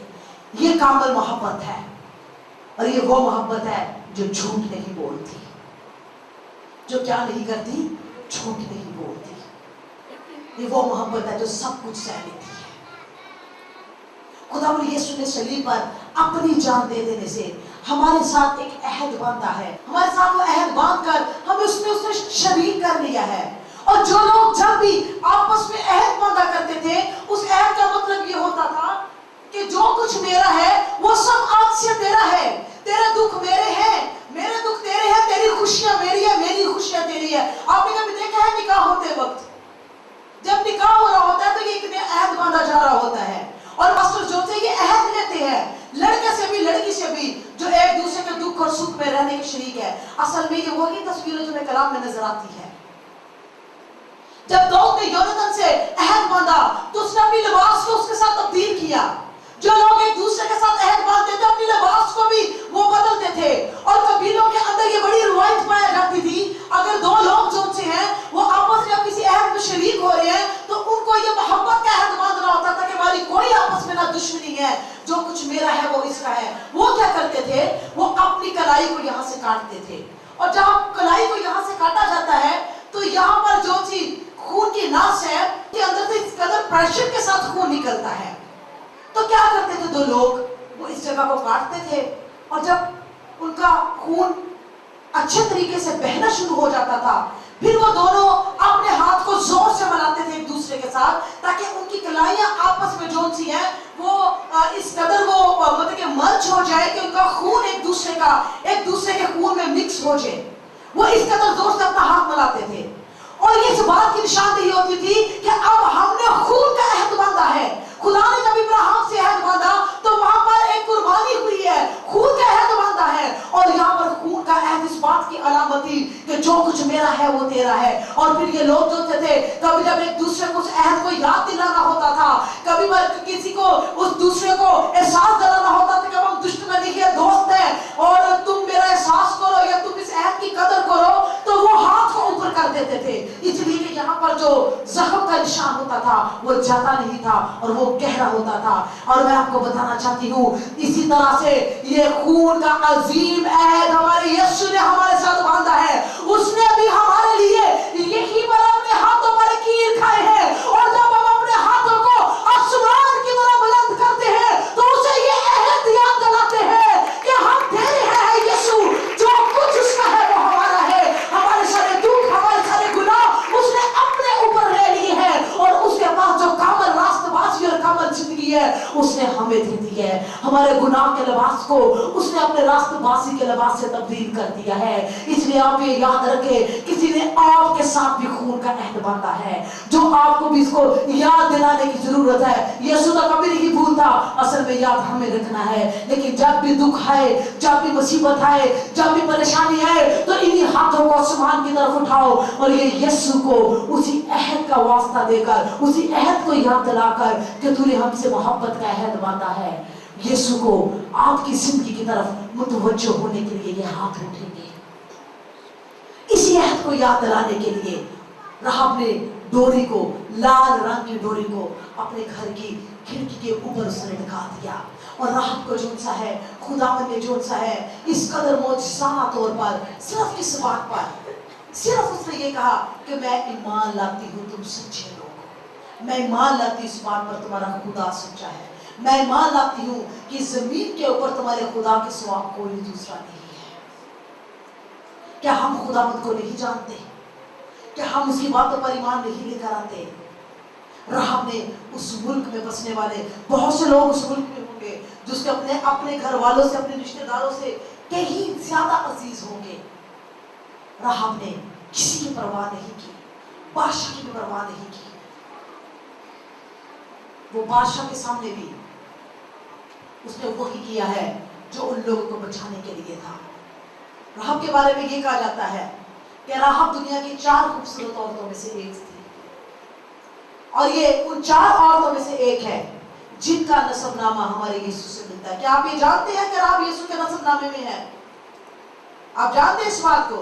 ये कामिल मोहब्बत है, और ये वो मोहब्बत है जो झूठ नहीं बोलती, जो क्या नहीं करती, झूठ नहीं बोलती। ये वो मोहब्बत है जो सब कुछ सह लेती है। खुदा यीशु ने सलीब पर अपनी जान दे देने से हमारे साथ एक अहद बांधा है, हमारे साथ वो अहद बांध कर हमें उसने शरीक कर लिया है। और जो लोग जब भी आपस में अहद बांधा करते थे, उस अहद का मतलब ये होता था कि जो कुछ मेरा है वो सब आज से तेरा है, तेरे दुख मेरे हैं, मेरे दुख तेरे हैं, तेरी खुशियां मेरी है, मेरी खुशियां तेरी है। आपने कभी देखा है निकाह होते वक्त, जब निकाह हो रहा होता है तो ये एक अहद बांधा जा रहा होता है, और पास्टर जो थे ये अहद लेते हैं लड़के से भी लड़की से भी, जो एक दूसरे के दुख और सुख में रहने के शरीक है। असल में ये वही तस्वीरें जो कलाम में नजर आती है। जब दाऊद ने योनातान से अहद बांधा तो उसने अपनी लिबास को उसके साथ तब्दील किया। जो लोग एक दूसरे के साथ अहद बांधते थे अपनी लिबास को भी वो बदलते थे, और कबीलों के अंदर ये बड़ी रिवायत पाई जाती थी, अगर दो लोग जो से हैं वो आपस में किसी अहद में शरीक हो रहे हैं तो उनको ये मोहब्बत का अहद बांधना होता था कि हमारी कोई आपस में ना दुश्मनी है, जो कुछ मेरा है वो इसका है। वो क्या करते थे, वो अपनी कलाई को यहाँ से काटते थे, और जब कलाई को यहाँ से काटा जाता है तो यहाँ पर जो चीज खून की नास है के अंदर से इस कदर प्रेशर के साथ खून निकलता है। तो क्या करते थे दो लोग, वो इस जगह को काटते थे, और जब उनका खून अच्छे तरीके से बहना शुरू हो जाता था, फिर वो दोनों अपने हाथ को जोर से मिलाते थे एक दूसरे के साथ, ताकि उनकी कलाइयां आपस में जो सी हैं वो इस कदर वो मतलब कि मर्ज हो जाए कि उनका खून एक दूसरे के खून में मिक्स हो जाए। वो इस कदर जोर से अपना हाथ मिलाते थे, और इस बात की निशानी होती थी कि अब हमने खून का अहद बांधा है। खुदा ने जब इब्राहिम से अहद बांधा तो वहां पर एक कुर्बानी हुई है, खून का अहद बांधा है, और यहाँ पर खून का अहद इस बात की अलामत थी कि जो कुछ मेरा है वो तेरा है। और फिर ये लोग जो थे कभी जब एक दूसरे को उस अहद को याद दिलाना होता था, कभी किसी को उस दूसरे को एहसास दिलाना होता था कि हम दुश्मन नहीं है, दोस्त है, और तुम मेरा एहसास करो या तुम इस अहद की कदर करो, तो वो हाथ को ऊपर कर देते थे। इसलिए कि यहाँ पर जो जख्म का निशान होता था वो जाता नहीं था और वो गहरा होता था। और मैं आपको बताना चाहती हूँ, इसी तरह से ये खून का अजीम अहद हमारे यीशु ने हमारे साथ बांधा है। उसने भी हमारे लिए यही पर अपने हाथों पर कील खाए हैं, और जब हम अपने हाथों को आसमान की तरफ बुलंद करते हैं तो उसे ये अहद याद दिलाते हैं कि हम तेरे हैं यीशु, जो कुछ उसका है वो हमारा है, हमारे सारे दुख, हमारे सारे गुनाह उसने अपने ऊपर ले लिए हैं, और उसके पास जो कामल रास्तबाजी और कामल जिंदगी है उसने हमें दे दी है। हमारे गुनाह के लिबास को उसने अपने रास्तबाजी के लिबास से तब्दील कर दिया है। इसलिए आप ये याद रखें, किसी ने आपके साथ भी खून का अहद बांधा है, जो आपको भी इसको याद दिलाने की जरूरत है। यीशु तो कभी नहीं भूलता, असल में याद हमें रखना है। लेकिन जब भी दुख आए, जब भी मुसीबत आए, जब भी परेशानी आए, तो इन्हीं हाथों को आसमान की तरफ उठाओ और ये यीशु को उसी अहद का वास्ता देकर, उसी अहद को याद दिलाकर कि तूने हमसे मोहब्बत का अहद बांधा है, यीशु को आपकी जिंदगी की तरफ मुतवज्जो होने के लिए ये हाथ उठेंगे। इसी अहद को याद दिलाने के लिए राहब ने डोरी को, लाल रंग की डोरी को अपने घर की खिड़की के ऊपर उसने लटका दिया। और राहब को जो सा है, खुदावंद ने जो सा है, इस कदर मौजज़ाना तौर पर सिर्फ किस बात पर, सिर्फ उसने ये कहा कि मैं ईमान लाती हूँ तुम सच्चे लोग हो, मैं ईमान लाती हूँ इस बात पर तुम्हारा खुदा सच्चा है, मैं ईमान लाती हूँ कि जमीन के ऊपर तुम्हारे खुदा के सिवा कोई दूसरा नहीं है। क्या हम खुदावंद को नहीं जानते? क्या हम उसकी बातों पर ईमान नहीं लेकर आते? राहब ने उस मुल्क में बसने वाले बहुत से लोग उस मुल्क में होंगे जो उसके अपने घर वालों से, अपने रिश्तेदारों से कहीं ज्यादा अजीज होंगे। राहब ने किसी की परवाह नहीं की, बादशाह की भी परवाह नहीं की। वो बादशाह के सामने भी उसने वही किया है जो उन लोगों को बचाने के लिए था। राहब के बारे में ये कहा जाता है कि राहब दुनिया की 4 खूबसूरत औरतों में से एक थी, और ये उन 4 औरतों में से एक है जिनका नसबनामा हमारे यीशु से मिलता है। क्या आप ये जानते हैं कि राहब यीशु के नसबनामे में है? आप जानते हैं इस बात को?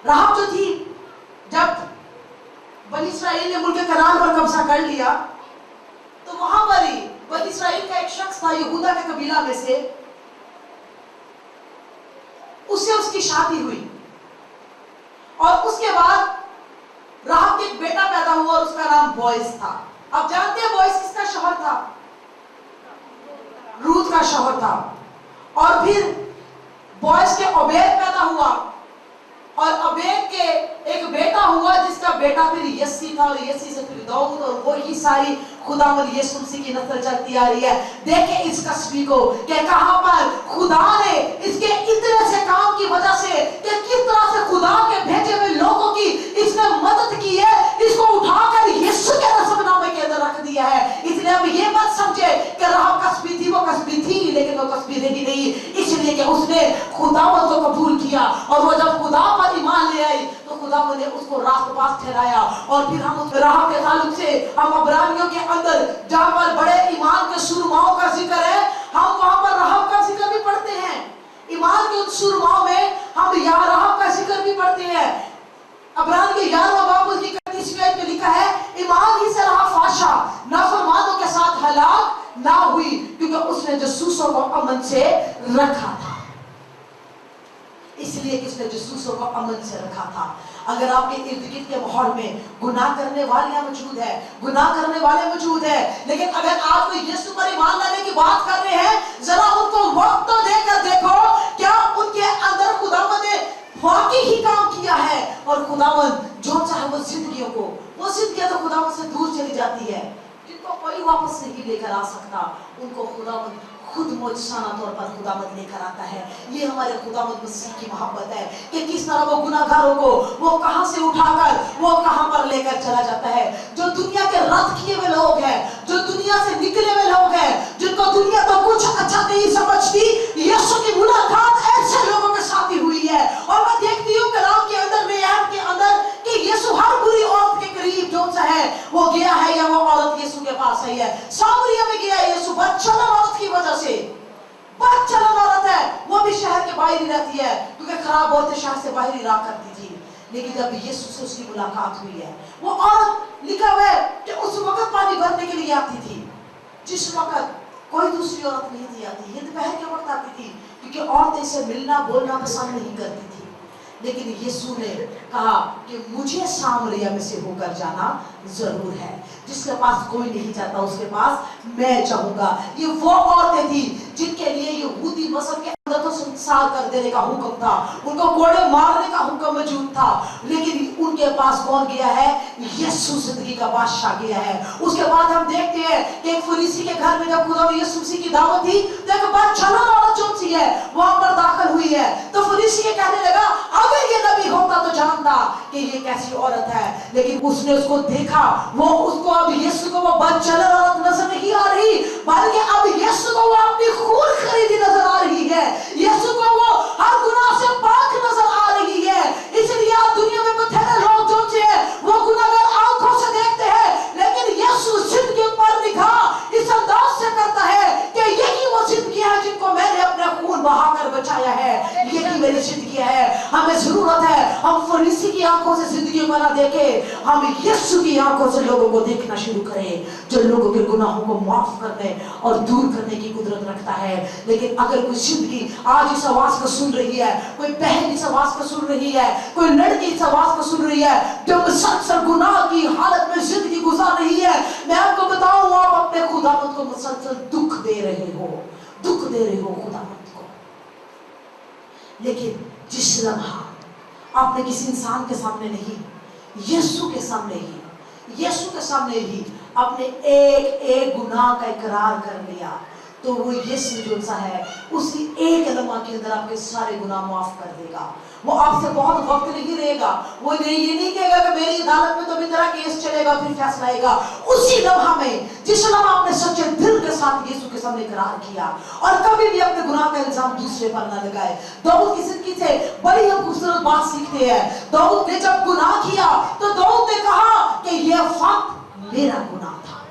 राहब जो थी, जब बनी इस्राएल ने मुल्क कनान पर कब्जा कर लिया तो वहां पर ही बनी इस्राएल का एक शख्स था यहूदा के कबीला में से, उससे उसकी शादी हुई और उसके बाद राहब के एक बेटा पैदा हुआ और उसका नाम बोएज था। आप जानते हैं बोएज किसका शौहर था? रूत का शौहर था। और फिर बोएज के ओबेद पैदा हुआ और ओबेद के एक बेटा हुआ जिसका बेटा फिर यस्सी था, और यस्सी से फिर दाऊद, और वही सारी खुदावंद यीशु मसीह की नस्ल चलती आ रही है। देखें इस कस्बी को कि कहां पर खुदा ने इसके इतने से काम की वजह से कि किस तरह से खुदा के भेजे हुए लोगों की इसने मदद की है, इसको उठाकर यीशु के नसबनामे के अंदर रख दिया है। इसलिए अब ये मत समझे कि राहब कस्बी थी, वो कस्बी थी लेकिन वो कस्बी रही नहीं, इसलिए कि उसने खुदावंद को कबूल किया। और वो जब खुदा पर ईमान ले आई तो खुदावंद ने उसको रास्तबाज ठहराया। और फिर हम उस राहब के ताल्लुक से हम इब्रानियों के अंदर जहां पर बड़े ईमान के सुरमाओं का जिक्र है, हम वहां पर राहब का जिक्र भी पढ़ते हैं। ईमान के उन सुरमाओं में हम यहाँ राहब का जिक्र भी पढ़ते हैं। इब्रानियों के 11वां बाब उसकी 31वीं आयत में लिखा है, ईमान ही से राहब फाशा नाफरमानों के साथ हलाक ना हुई क्योंकि उसने जासूसों को अमन से रखा था। इसलिए किसने जासूसों को अमन से रखा था। अगर आपके इर्द गिर्द के माहौल में गुनाह करने वाले मौजूद है, गुनाह करने वाले मौजूद है, लेकिन अगर आप कोई यीशु पर ईमान लाने की बात कर रहे हैं, जरा उनको वक्त तो देकर देखो क्या उनके अंदर खुदावंद ने वाकई ही काम किया है। और खुदावंद जो चाहे वो जिंदगियों को, वो जिंदगियां तो खुदावंद से दूर चली जाती है, जिनको कोई वापस नहीं लेकर आ सकता, उनको खुदावंद खुद मौजज़ाना तौर पर खुदावंद लेकर आता है। ये हमारे खुदावंद मसीह की मोहब्बत है कि किस तरह वो गुनाहगारों को वो कहां से उठाकर वो कहां पर लेकर चला जाता है। जो दुनिया के रद्द किए हुए लोग हैं, जो दुनिया से निकले हुए लोग हैं, जिनको दुनिया तो कुछ अच्छा नहीं समझती, यीशु की मुलाकात ऐसे लोगों के साथ ही हुई है। और मैं देखती हूँ कलाम के अंदर, नयात के अंदर, कि यीशु हर बुरी औरत के करीब जो सा है वो गया है, या वो औरत यीशु के पास आई है। सामरिया में गया यीशु, बदचलन औरत की वजह से, बदचलन औरत है, वो भी शहर के बाहर ही रहती है क्योंकि खराब औरतें शहर से बाहर ही रहा करती थी। लेकिन जब यीशु से उसकी मुलाकात हुई है, वो औरत लिखा हुआ है कि उस वक्त पानी भरने के लिए आती थी, जिस वक्त कोई दूसरी औरत नहीं थी आती। ये दोपहर के वक्त आती थी क्योंकि औरतें से मिलना बोलना पसंद नहीं करती थी। लेकिन यीशु ने कहा कि मुझे सामरिया में से होकर जाना जरूर है। जिसके पास कोई नहीं जाता उसके पास मैं जाऊंगा। ये वो औरतें थी जिनके लिए यहूदी मज़हब के अंदर तो संसार कर देने का हुक्म था, उनको कोड़े मारने का हुक्म मौजूद था, लेकिन उनके पास कौन गया है? यीशु जिंदगी का बादशाह गया है। उसके बाद हम देखते हैं कि एक फरीसी के घर में जब खुदा यीशु मसीह की दावत थी तो एक बदचलन औरत जो सी है वहां पर दाखिल हुई है। तो फरीसी ये कहने लगा, अगर ये नबी होता तो जानता कि ये कैसी औरत है। लेकिन उसने उसको देखा, वो उसको अब यीशु को वो बदचलन औरत नजर नहीं आ रही, बल्कि अब यीशु को वो अपनी खून खरीदी नजर आ रही है। यीशु को वो हर गुनाह से पाक नजर आ रही है। इसलिए आज दुनिया में बथेरे लोग जो है वो गुनाहगार आंखों से देखते हैं, लेकिन यीशु जिंदगी पर निगाह इस अंदाज से करता है कि यही वो जिंदगी है जिनको मैंने अपने खून बहाकर बचाया है, यही मेरी जिंदगी है। हमें जरूरत है हम फरीसी की आंखों से जिंदगी को ना देखें, हम यीशु की आंखों से लोगों को देखना शुरू करें, जो लोगों के गुनाहों को माफ करने और दूर करने की कुदरत रखता है। लेकिन अगर कोई जिंदगी आज इस आवाज को सुन रही है, कोई बहन इस आवाज को सुन रही है, कोई लड़की इस आवाज को सुन रही है जो मुसलसल गुनाह की हालत में जिंदगी गुजार रही है, मैं आपको बताऊं आप अपने खुदावंद को मुसलसल दुख दे रहे हो खुदावंद को। लेकिन जिस लम्हा आपने किसी इंसान के सामने नहीं, यीशु के सामने ही अपने एक गुनाह का इकरार कर लिया, तो वो यीशु जो सा है उसी एक लम्हा के अंदर आपके सारे गुनाह माफ कर देगा। वो आपसे बहुत वक्त नहीं रहेगा, वो ये नहीं कहेगा कि मेरी अदालत में तो भी तेरा केस चलेगा फिर फैसला आएगा। उसी लम्हा में, जिस लम्हा आपने सच्चे दिल के साथ यीशु के सामने इकरार किया और कभी भी अपने गुनाह का इल्जाम दूसरे पर न लगाए। दाऊद की जिंदगी से बड़ी हम खूबसूरत बात सीखते हैं। दाऊद ने जब गुनाह किया तो दाऊद ने कहा कि यह वक्त मेरा गुनाह था।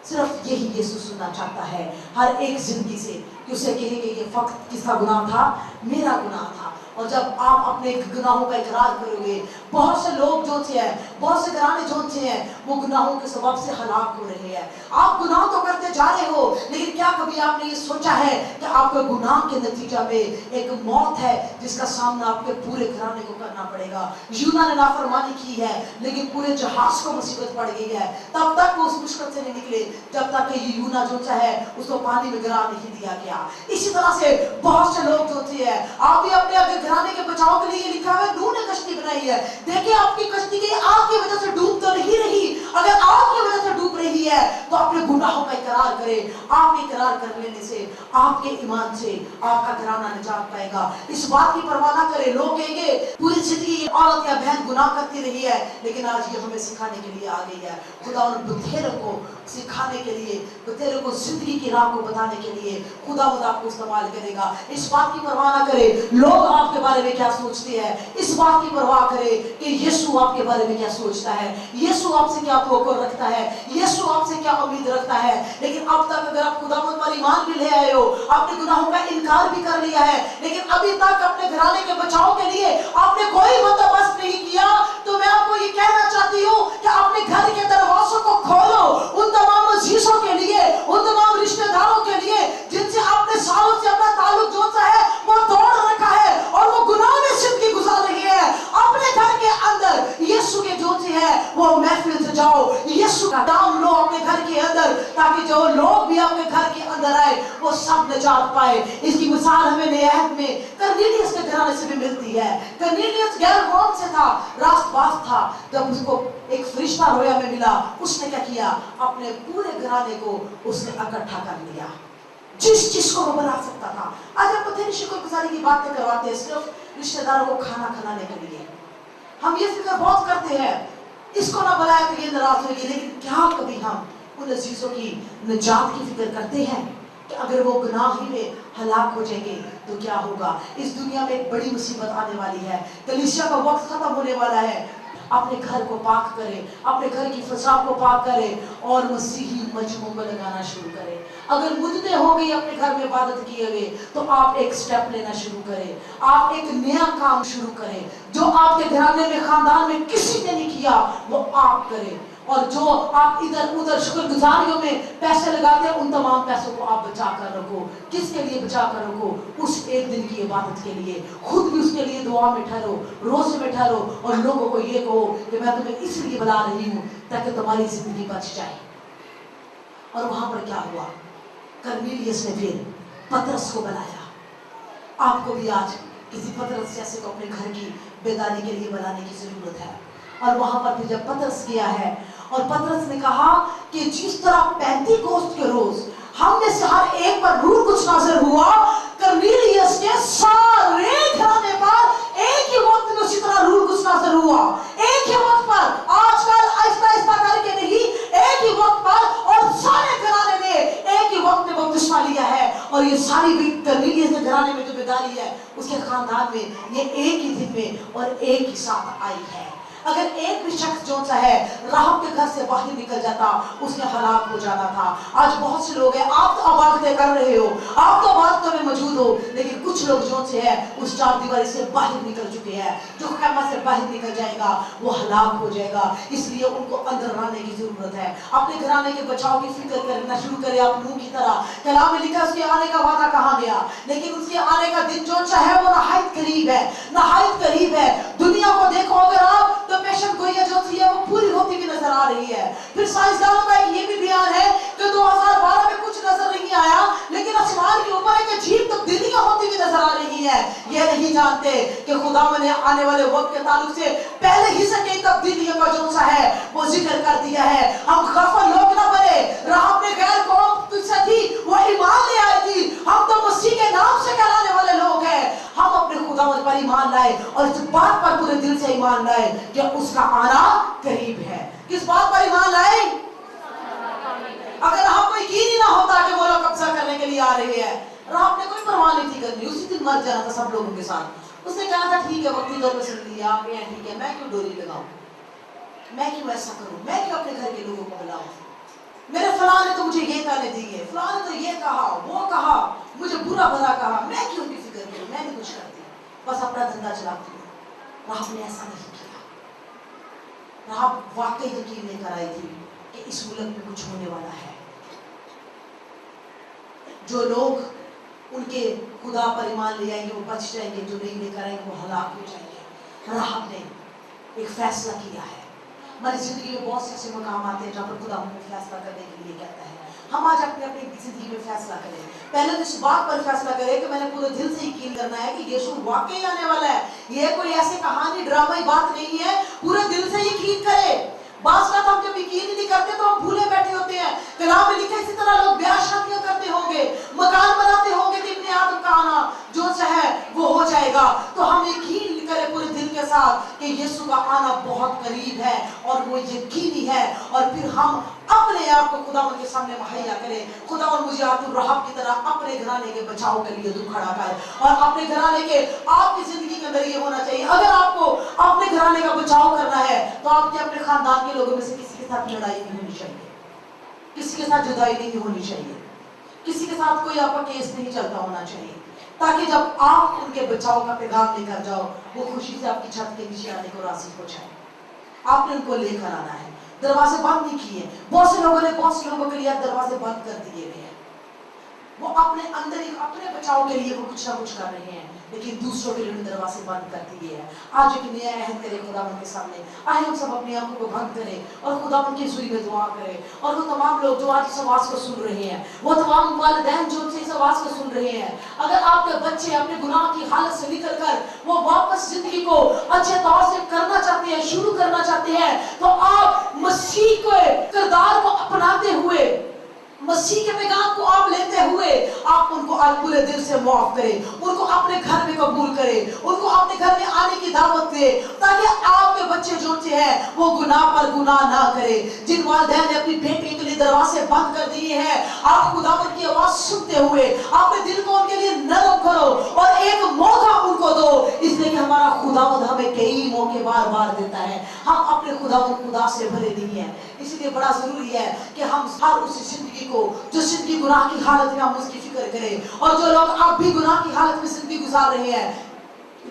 सिर्फ यही यीशु सुनना चाहता है हर एक जिंदगी से, कि उसे कहे कि ये वक्त किसका गुनाह था? मेरा गुनाह था। और जब आप अपने गुनाहों का इकरार करोगे, बहुत से लोग जो थे, बहुत से घराने जो थे, वो गुनाहों के सबब से हलाक हो रहे हैं। आप गुनाह तो करते जा रहे हो, लेकिन क्या कभी आपने ये सोचा है कि आपके गुनाह के नतीजा में एक मौत है जिसका सामना आपके पूरे घराने को करना पड़ेगा? यूना ने नाफरमानी की है, लेकिन पूरे जहाज को मुसीबत पड़ गई है। तब तक वो उस मुश्किल से नहीं निकले जब तक कि यूना जो है उसको पानी में गिरा नहीं दिया गया। इसी तरह से बहुत से लोग जो थे, आप भी अपने घराने के बचाव के लिए लिखा है नूह ने कश्ती बनाई है। देखिए आपकी कश्ती की आग की वजह से डूब तो नहीं रही, अगर आग की वजह से डूब रही है तो अपने गुनाहों का इकरार करें। आप इकरार कर लेने से, आपके ईमान से आपका घराना निजात पाएगा। इस बात की परवाह ना करें। लोग कहेंगे पूरी जिंदगी ये औरत या बहन गुनाह करती रही है, लेकिन आज ये हमें सिखाने के लिए आ गई है। खुदा उन बथेरों को सिखाने के लिए, बथेरों को जिंदगी की राह को बताने के लिए खुदा आपको इस्तेमाल करेगा। इस बात की परवाह ना करें लोग आपके बारे में क्या सोचते हैं, इस बात की परवाह करें कि यीशु आपके बारे में क्या सोचता है, यीशु आपसे क्या तवक्कुल रखता है, यीशु आपसे क्या उम्मीद रखता है। लेकिन अब तक अगर आप खुदावंद पर ईमान भी ले आए हो, अपने गुनाहों का इनकार भी कर लिया है, लेकिन अभी तक अपने घराने के बचाव के लिए आपने कोई बंदोबस्त नहीं किया, तो मैं आपको ये कहना चाहती हूँ कि अपने घर के दरवाजों को खोलो उन तमाम अजीजों के लिए, उन तमाम रिश्तेदारों के लिए जिनसे आपने सालों से अपना ताल्लुक जो सा है वो तोड़ रखा है और वो गुनाह में जिंदगी गुजार रही है। अपने घर के अंदर यीशु के जो है वो महफिल से जाओ, यीशु का नाम लो अपने घर के अंदर, ताकि जो लोग भी अपने घर के अंदर आए वो सब निजात पाए। इसकी मिसाल हमें नए अहद में कर्नेलियस के घराने से भी मिलती है। कर्नेलियस गैर कौम से था, रास्तबाज था। जब उसको एक फरिश्ता रोया में मिला, उसने क्या किया? अपने पूरे घराने को उसने इकट्ठा कर लिया, जिस चीज को वो बना सकता था। आज हम बथेरी शुक्रगुजारी की बातें करवाते हैं सिर्फ रिश्तेदारों को खाना खिलाने के लिए। हम ये फिक्र बहुत करते हैं, इसको ना बुलाया तो ये नाराज होगी, लेकिन क्या कभी हम उन अजीजों की निजात की फिक्र करते हैं कि अगर वो गुनाह ही में हलाक हो जाएंगे तो क्या होगा? इस दुनिया में एक बड़ी मुसीबत आने वाली है, कलीसिया का वक्त खत्म होने वाला है। अपने घर को पाक करें, अपने घर की फसा को पाक करें और मसीही मजमू को लगाना शुरू करें। अगर मुद्दे हो गई अपने घर में इबादत किए हुए, तो आप एक स्टेप लेना शुरू करें, आप एक नया काम शुरू करें। जो आपके घराने में, खानदान में किसी ने नहीं किया वो आप करें। और जो आप इधर उधर शुक्रगुजारियों में पैसे लगाते हैं, उन तमाम पैसों को आप बचा कर रखो। किसके लिए बचा कर रखो? उस एक दिन की इबादत के लिए। खुद भी उसके लिए दुआ में ठहरो, रोज में ठहरो और लोगों को ये कहो कि मैं तुम्हें इसलिए बुला रही हूँ ताकि तुम्हारी जिंदगी बच जाए। और वहां पर क्या हुआ? कर्नेलियस ने फिर पतरस को बुलाया। आपको भी आज किसी पतरस जैसे को अपने घर की बेदारी के लिए बुलाने की जरूरत है। और वहां पर भी जब पतरस गया है और पतरस ने कहा कि जिस तरह पेंतीकोस्त के रोज हम में से हर एक पर रूह कुछ नाज़िर हुआ, कर्नेलियस के सारे घराने पर एक ही वक्त में उसी तरह रूह कुछ नाज़िर हुआ। एक ही वक्त पर, आजकल आहिस्ता आहिस्ता करके नहीं, एक ही वक्त पर, और सारे घराने ने एक ही वक्त में बपतिस्मा लिया है। और ये सारी भी कर्नेलियस के घराने में जो बेदारी है उसके खानदान में ये एक ही दिन में और एक ही साथ आई है। अगर एक भी शख्स जो सा है राहब के घर से बाहर निकल जाता, उसने हलाक हो जाना था। आज बहुत से लोग हैं, आप तो इबादतें कर रहे हो, आप तो इबादतों में मौजूद हो, लेकिन कुछ लोग जो से है उस चार दीवारी से बाहर निकल चुके हैं। जो खैमा से बाहर निकल जाएगा वो हलाक हो जाएगा। इसलिए उनको अंदर आने की जरूरत है। अपने घराने के बचाव की फिक्र करना शुरू करें आप नूह की तरह। कलाम में लिखा उसके आने का वादा कहाँ गया, लेकिन उसके आने का दिन जो सा है वो नहायत करीब है, नहायत करीब है। दुनिया को देखो अगर आप तो पेशन गोइया जो सी है वो पूरी होती हुई नजर आ रही है। फिर साइंसदानों का एक ये भी बयान है कि 2012 में कुछ नजर नहीं आया, लेकिन आसमान के ऊपर एक अजीब तब्दीलियां होती हुई नजर आ रही है। ये नहीं जानते कि खुदा ने आने वाले वक्त के ताल्लुक से पहले ही से कई तब्दीलियों का जो सा है वो जिक्र कर दिया है। हम गफल लोग ना बने। राहब ने गैर कौम से थी, वो ईमान ले आई थी। हम तो मसीह के नाम से कहलाने वाले लोग हैं। हम अपने खुदा पर ईमान लाए और इस बात पर पूरे दिल से ईमान लाए कि उसका आना करीब है। किस बात पर ईमान लाए? अगर आपको यकीन ही ना होता कि वो लोग कब्जा करने के लिए आ रहे हैं, राहब ने कोई परवाह नहीं थी करनी, उसी दिन मर जाना था सब लोगों के साथ। उसने कहा था ठीक है, वक्ती तौर पर सुन लिया आपने, ठीक है, मैं क्यों डोरी लगाऊं, मैं क्यों ऐसा करूं, मैं क्यों अपने घर के लोगों को बुलाऊं, मेरे फलां ने तो मुझे ये ताने दिए, फलां ने तो ये कहा, वो कहा, मुझे बुरा भला कहा, मैं क्यों उनकी फिक्र करूं, मैं नहीं कुछ करती, बस अपना धंधा चलाती हूँ। राहब ने ऐसा नहीं किया। राहब वाकई यकीन लेकर आई थी कि इस मुल्क में कुछ होने वाला है। जो लोग उनके खुदा पर ईमान ले आएंगे वो बच जाएंगे, जो नहीं लेकर आएंगे वो हलाक हो जाएंगे। राहब ने एक फैसला किया है। हमारी जिंदगी में बहुत से ऐसे मकाम आते हैं जहाँ पर खुदा हमें फैसला करने के लिए कहता है। हम आज अपने अपनी जिंदगी में फैसला करें। पहले तो इस बात पर फैसला करें कि मैंने पूरे दिल से यकीन करना है कि यीशु वाकई आने वाला है। ये कोई ऐसी कहानी ड्रामा बात नहीं है, पूरे दिल से यकीन करें। बात हम जब यकीन ही नहीं करते तो हम भूले बैठे होते हैं। कलाम में लिखा इसी तरह लोग ब्याह शादियां करते होंगे, मकान बनाते होंगे कि इब्ने आदम का आना जो है वो हो जाएगा। तो हम यकीन करें पूरे दिल के साथ कि यीशु का आना बहुत करीब है और वो यकीनी है। और फिर हम अपने आप को खुदावंद के सामने मुहैया करें। खुदावंद मुझे आप राहब की तरह अपने घराने के बचाव के लिए तू खड़ा कर। और अपने घराने के आपकी जिंदगी के अंदर ये होना चाहिए, अगर आपको अपने घराने का बचाव करना है तो आपके अपने खानदान के लोगों में से किसी के साथ लड़ाई नहीं होनी चाहिए, किसी के साथ जुदाई नहीं होनी चाहिए, किसी के साथ कोई आपका केस नहीं चलता होना चाहिए, ताकि जब आप उनके बचाव का पैगाम लेकर जाओ वो खुशी से आपकी छत के नीचे आने को राजी हो जाए। आपने उनको लेकर आना है। दरवाजे बंद नहीं किए। बहुत से लोगों के लिए दरवाजे बंद कर दिए गए हैं। वो अपने अंदर ही अपने बचाव के लिए वो कुछ ना कुछ कर रहे हैं, लेकिन दूसरों के लिए दरवाजे बंद कर दिए हैं। आज एक नया अहद करें खुदावंद के सामने। आए हम सब अपने आंखों को बंद करें और खुदावंद की हुजूरी में दुआ करें। और वो तमाम लोग जो आज इस आवाज को सुन रहे हैं, वो तमाम वालिदैन जो इस आवाज को सुन रहे हैं, अगर आपके बच्चे अपने गुनाह की हालत से निकल कर वो वापस जिंदगी को अच्छे तौर से करना चाहते हैं, शुरू करना चाहते हैं, तो आप मसीह के किरदार को अपनाते हुए, मसीह के पैगाम को आप लेते हुए आप उनको आज पूरे दिल से माफ करें, उनको अपने घर में कबूल करें, उनको अपने घर में आने की दावत दें, ताकि आपके बच्चे जो हैं वो गुनाह पर गुनाह ना करें। जिन वालिदैन ने अपनी बेटी के लिए दरवाजे बंद कर दिए हैं, आप खुदावंद की आवाज सुनते हुए अपने दिल को उनके लिए नरम करो और एक मौका उनको दो, इसलिए कि हमारा खुदावंद हमें कई मौके बार बार देता है। हम अपने खुदावंद खुदा से भरे नहीं है, इसलिए बड़ा जरूरी है कि हम हर उस जिंदगी को जो जिंदगी गुनाह की हालत में हम उसकी फिक्र करें। और जो लोग अब भी गुनाह की हालत में जिंदगी गुजार रहे हैं,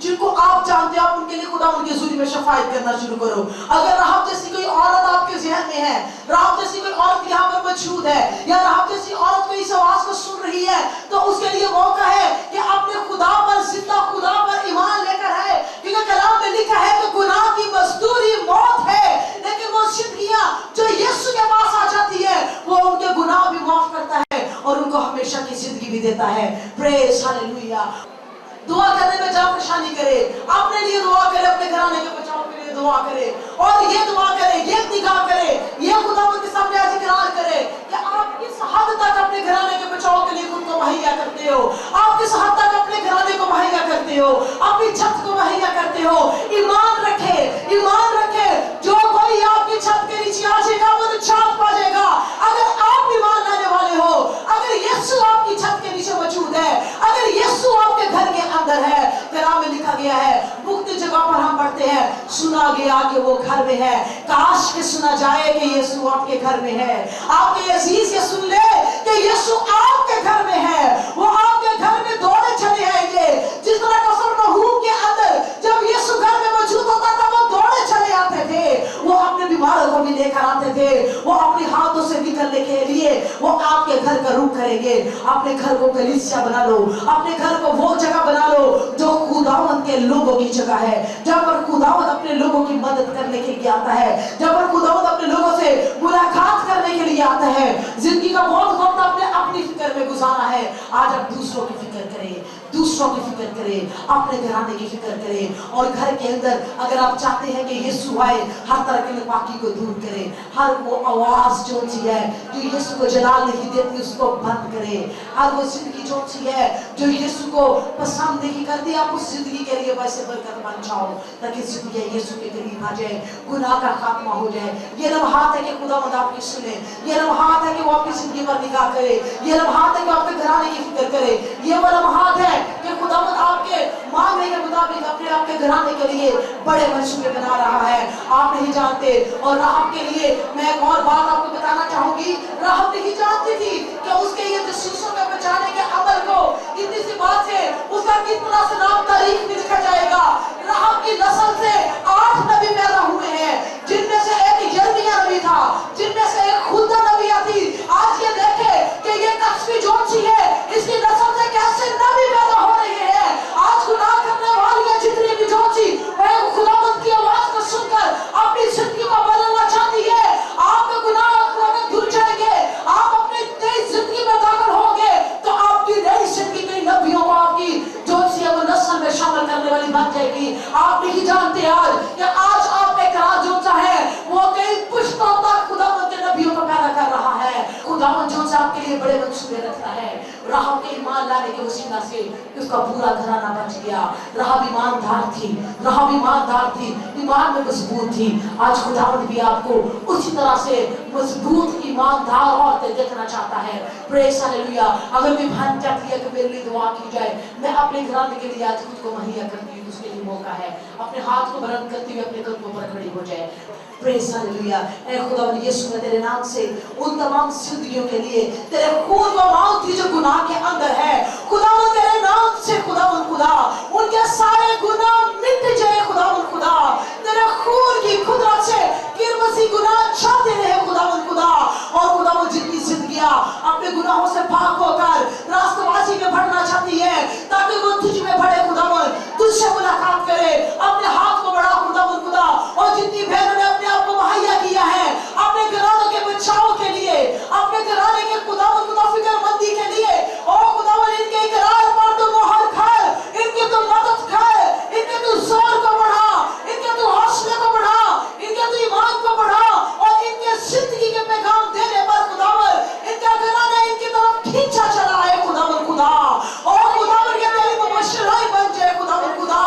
जिनको आप जानते हो, आप उनके लिए खुदा उनकी हुजूरी में शफायत करना शुरू करो। अगर राहब जैसी कोई औरत आपके ज़हन में है, राहब जैसी कोई औरत यहाँ पर मौजूद है, या राहब जैसी औरत को इस आवाज को सुन रही है, तो उसके लिए मौका है कि अपने खुदा पर, जिंदा खुदा पर ईमान लेकर है। क्योंकि कलाम में लिखा है कि गुनाह की मजदूरी मौत है, लेकिन वो जिंदगियां जो यीशु के पास आ जाती है वो उनके गुनाह भी माफ करता है और उनको हमेशा की जिंदगी भी देता है। Praise hallelujah. दुआ करने में जहाँ परेशानी करे, अपने लिए दुआ करे, अपने घराने के बचाव के लिए दुआ करे, और ये दुआ करे, ये निगाह करे, ये खुदावंद के सामने आज इकरार करे कि आप किस हद तक अपने घराने के बचाव के लिए खुद को मुहैया करते हो, आप किस हद तक अपने घराने को मुहैया करते हो, अपनी छत को मुहैया करते हो। ईमान रखे, ईमान रखे। जो कोई आपकी छत के नीचे आ जाएगा वो निजात पा जाएगा। अगर आप ईमान लाने वाले हो, अगर यीशु आपकी छत के नीचे मौजूद है, अगर यीशु आपके घर के अंदर है, कलाम में लिखा गया है, मुक्त जगह पर हम पढ़ते हैं, सुना गया कि वो घर में है। काश के सुना जाए कि यीशु आपके घर में है। आपके अजीज ये सुन ले कि यीशु आपके घर में है। वो आपके घर में दौड़े चले आएंगे। जिस तरह कफरनहूम के अंदर जब यीशु घर में मौजूद होता था वो दौड़े चले आते थे। वो अपने बीमारों को भी लेकर आते थे। वो अपने हाथों से निकलने के लिए वो आपके घर का रुख करेंगे। अपने घर को कलीसिया बना लो। अपने घर को वो जगह बना लो जो खुदावंद के लोगों की जगह है, जहाँ पर खुदावंद अपने लोगों की मदद करने के लिए आता है, जहाँ पर खुदावंद अपने लोगों से मुलाकात करने के लिए आता है। जिंदगी का बहुत वक्त आपने अपनी फिक्र में गुजारा है। आज आप दूसरों की फिक्र करें, दूसरों की फिक्र करें, अपने घराने की फिक्र करें। और घर के अंदर अगर आप चाहते हैं कि यीशु आए, हर तरह की नापाकी को दूर करें। हर वो आवाज जो सी है जो यीशु को जलाल नहीं देती उसको बंद करें। हर वो जिंदगी जो सी है जो यीशु को पसंद नहीं करती, आप उस जिंदगी के लिए वैसे बरकत बन जाओ ताकि जिंदगी यीशु के करीब आ जाए, गुनाह का खात्मा हो जाए। ये लम्हात है कि खुदावंद आपकी सुने। ये लम्हात है कि वो आपकी जिंदगी पर निगाह करे। ये लम्हात है कि आपके घराने की फिक्र करे। ये वो लम्हात है कि खुदावंद आपके मांगने के मुताबिक अपने आपके घराने के लिए बड़े मंसूबे बना रहा है। आप नहीं जानते। और राहब के लिए मैं एक और बात आपको बताना चाहूंगी। राहब नहीं जानती थी कि उसके ये जासूसों को बचाने के अमल को इतनी सी बात से उसका किस तरह से नाम तारीख में लिखा जाएगा। राहब की नस्ल से 8 नबी पैदा हुए हैं, जिनमें से एक यिर्मयाह नबी था, जिनमें से एक खुदा नबिया थी। आज ये देखे कि ये कस्बी जोन सी है, इसकी नस्ल से कैसे नबी पैदा हो रहे हैं। आज गुनाह करने वाली जितनी भी जोन सी वह खुदावंद की आवाज को सुनकर अपनी जिंदगी को बदलना चाहती है। आपके गुनाह अगर धुल जाएंगे, आप अपनी नई जिंदगी में दाखिल होंगे तो आपकी नई जिंदगी कई नबियों को आपकी जो सी वो नस्ल में शामिल करने वाली बन जाएगी। आप नहीं जानते आज कि आज आप एक राज जो सा है वो कई पुश्तों तक खुदावंद के नबियों को पैदा कर रहा है। खुदावंद जो सा आपके लिए बड़े मंसूबे रखता है। राहब के ईमान लाने के वसीला से उसका पूरा घराना बच गया। राहब ईमानदार थी, राहब ईमानदार थी, ईमान में मजबूत थी। आज खुदावंद भी आपको उसी तरह से मजबूत ईमानदार औरतें देखना चाहता है। Praise hallelujah. अगर कोई बहन चाहती है कि मेरे लिए दुआ की जाए, मैं अपने घराने के लिए आज खुद को मुहैया करती हूँ, उसके लिए मौका है। अपने हाथ को बुलंद करती हुए अपने कदमों पर खड़ी हो जाए। Praise hallelujah. ऐ खुदावंद यीशु मैं तेरे नाम से उन तमाम जिंदगियों के लिए तेरे खून को मांगती जो गुनाह के अंदर है। खुदावंद तेरे नाम से खुदावंद खुदा उनके सारे गुनाह मिट जाए। खुदावंद खुदा तेरे खून की कुदरत से किरमसी गुनाह जाते रहे। खुदावंद खुदा और खुदावंद जितनी जिंदगियां अपने गुनाहों से पाक होकर रास्तबाजी में बढ़ना चाहती है ताकि वो तुझ में बढ़े। खुदावंद तुझसे मुलाकात करे। अपने हाथ को बढ़ा खुदावंद खुदा। और जितनी बहनों ने अपने आप को मुहैया किया है अपने घरानों के बचाव के लिए, अपने घराने के खुदावंद खुदा फिक्रमंदी के लिए, और खुदावंद इनके इकरार पर तो मोहर कर, इनके तो मदद कर, इनके तो जोर को बढ़ा, इनके तो हौसले को बढ़ा, इनके तो ईमान को बढ़ा। और इनके जिंदगी के पैगाम देने पर खुदावंद इनका घराना इनकी तरफ खींचा चला है। खुदावंद खुदा और खुदावंद के तेरी मुबशराई बन जाए। खुदावंद खुदा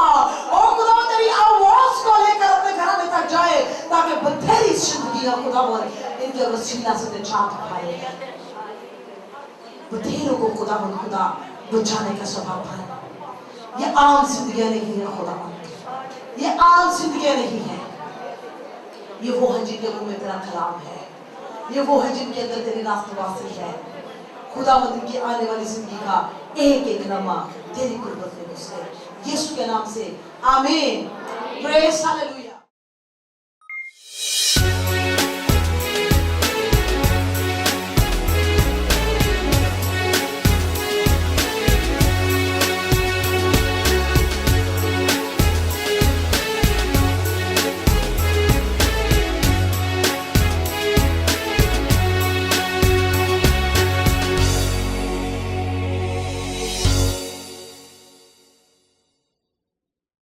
और खुदावंद तेरी आवाज को लेकर अपने घराने तक जाए ताकि बथेरी जिंदगी खुदावंद इनके वसीला से निजात पाए। बथेरों को खुदावंद खुदा बचाने का स्वभाव है। ये आम जिंदगी नहीं है खुदावंद, ये आम जिंदगी नहीं है। ये वो है जिनके मुंह में तेरा कलाम है, ये वो है जिनके अंदर तेरी रास्तबाजी है। खुदावंद की आने वाली जिंदगी का एक एक लम्हा तेरी कुर्बत में घुसे। यीशु के नाम से आमीन। Praise hallelujah.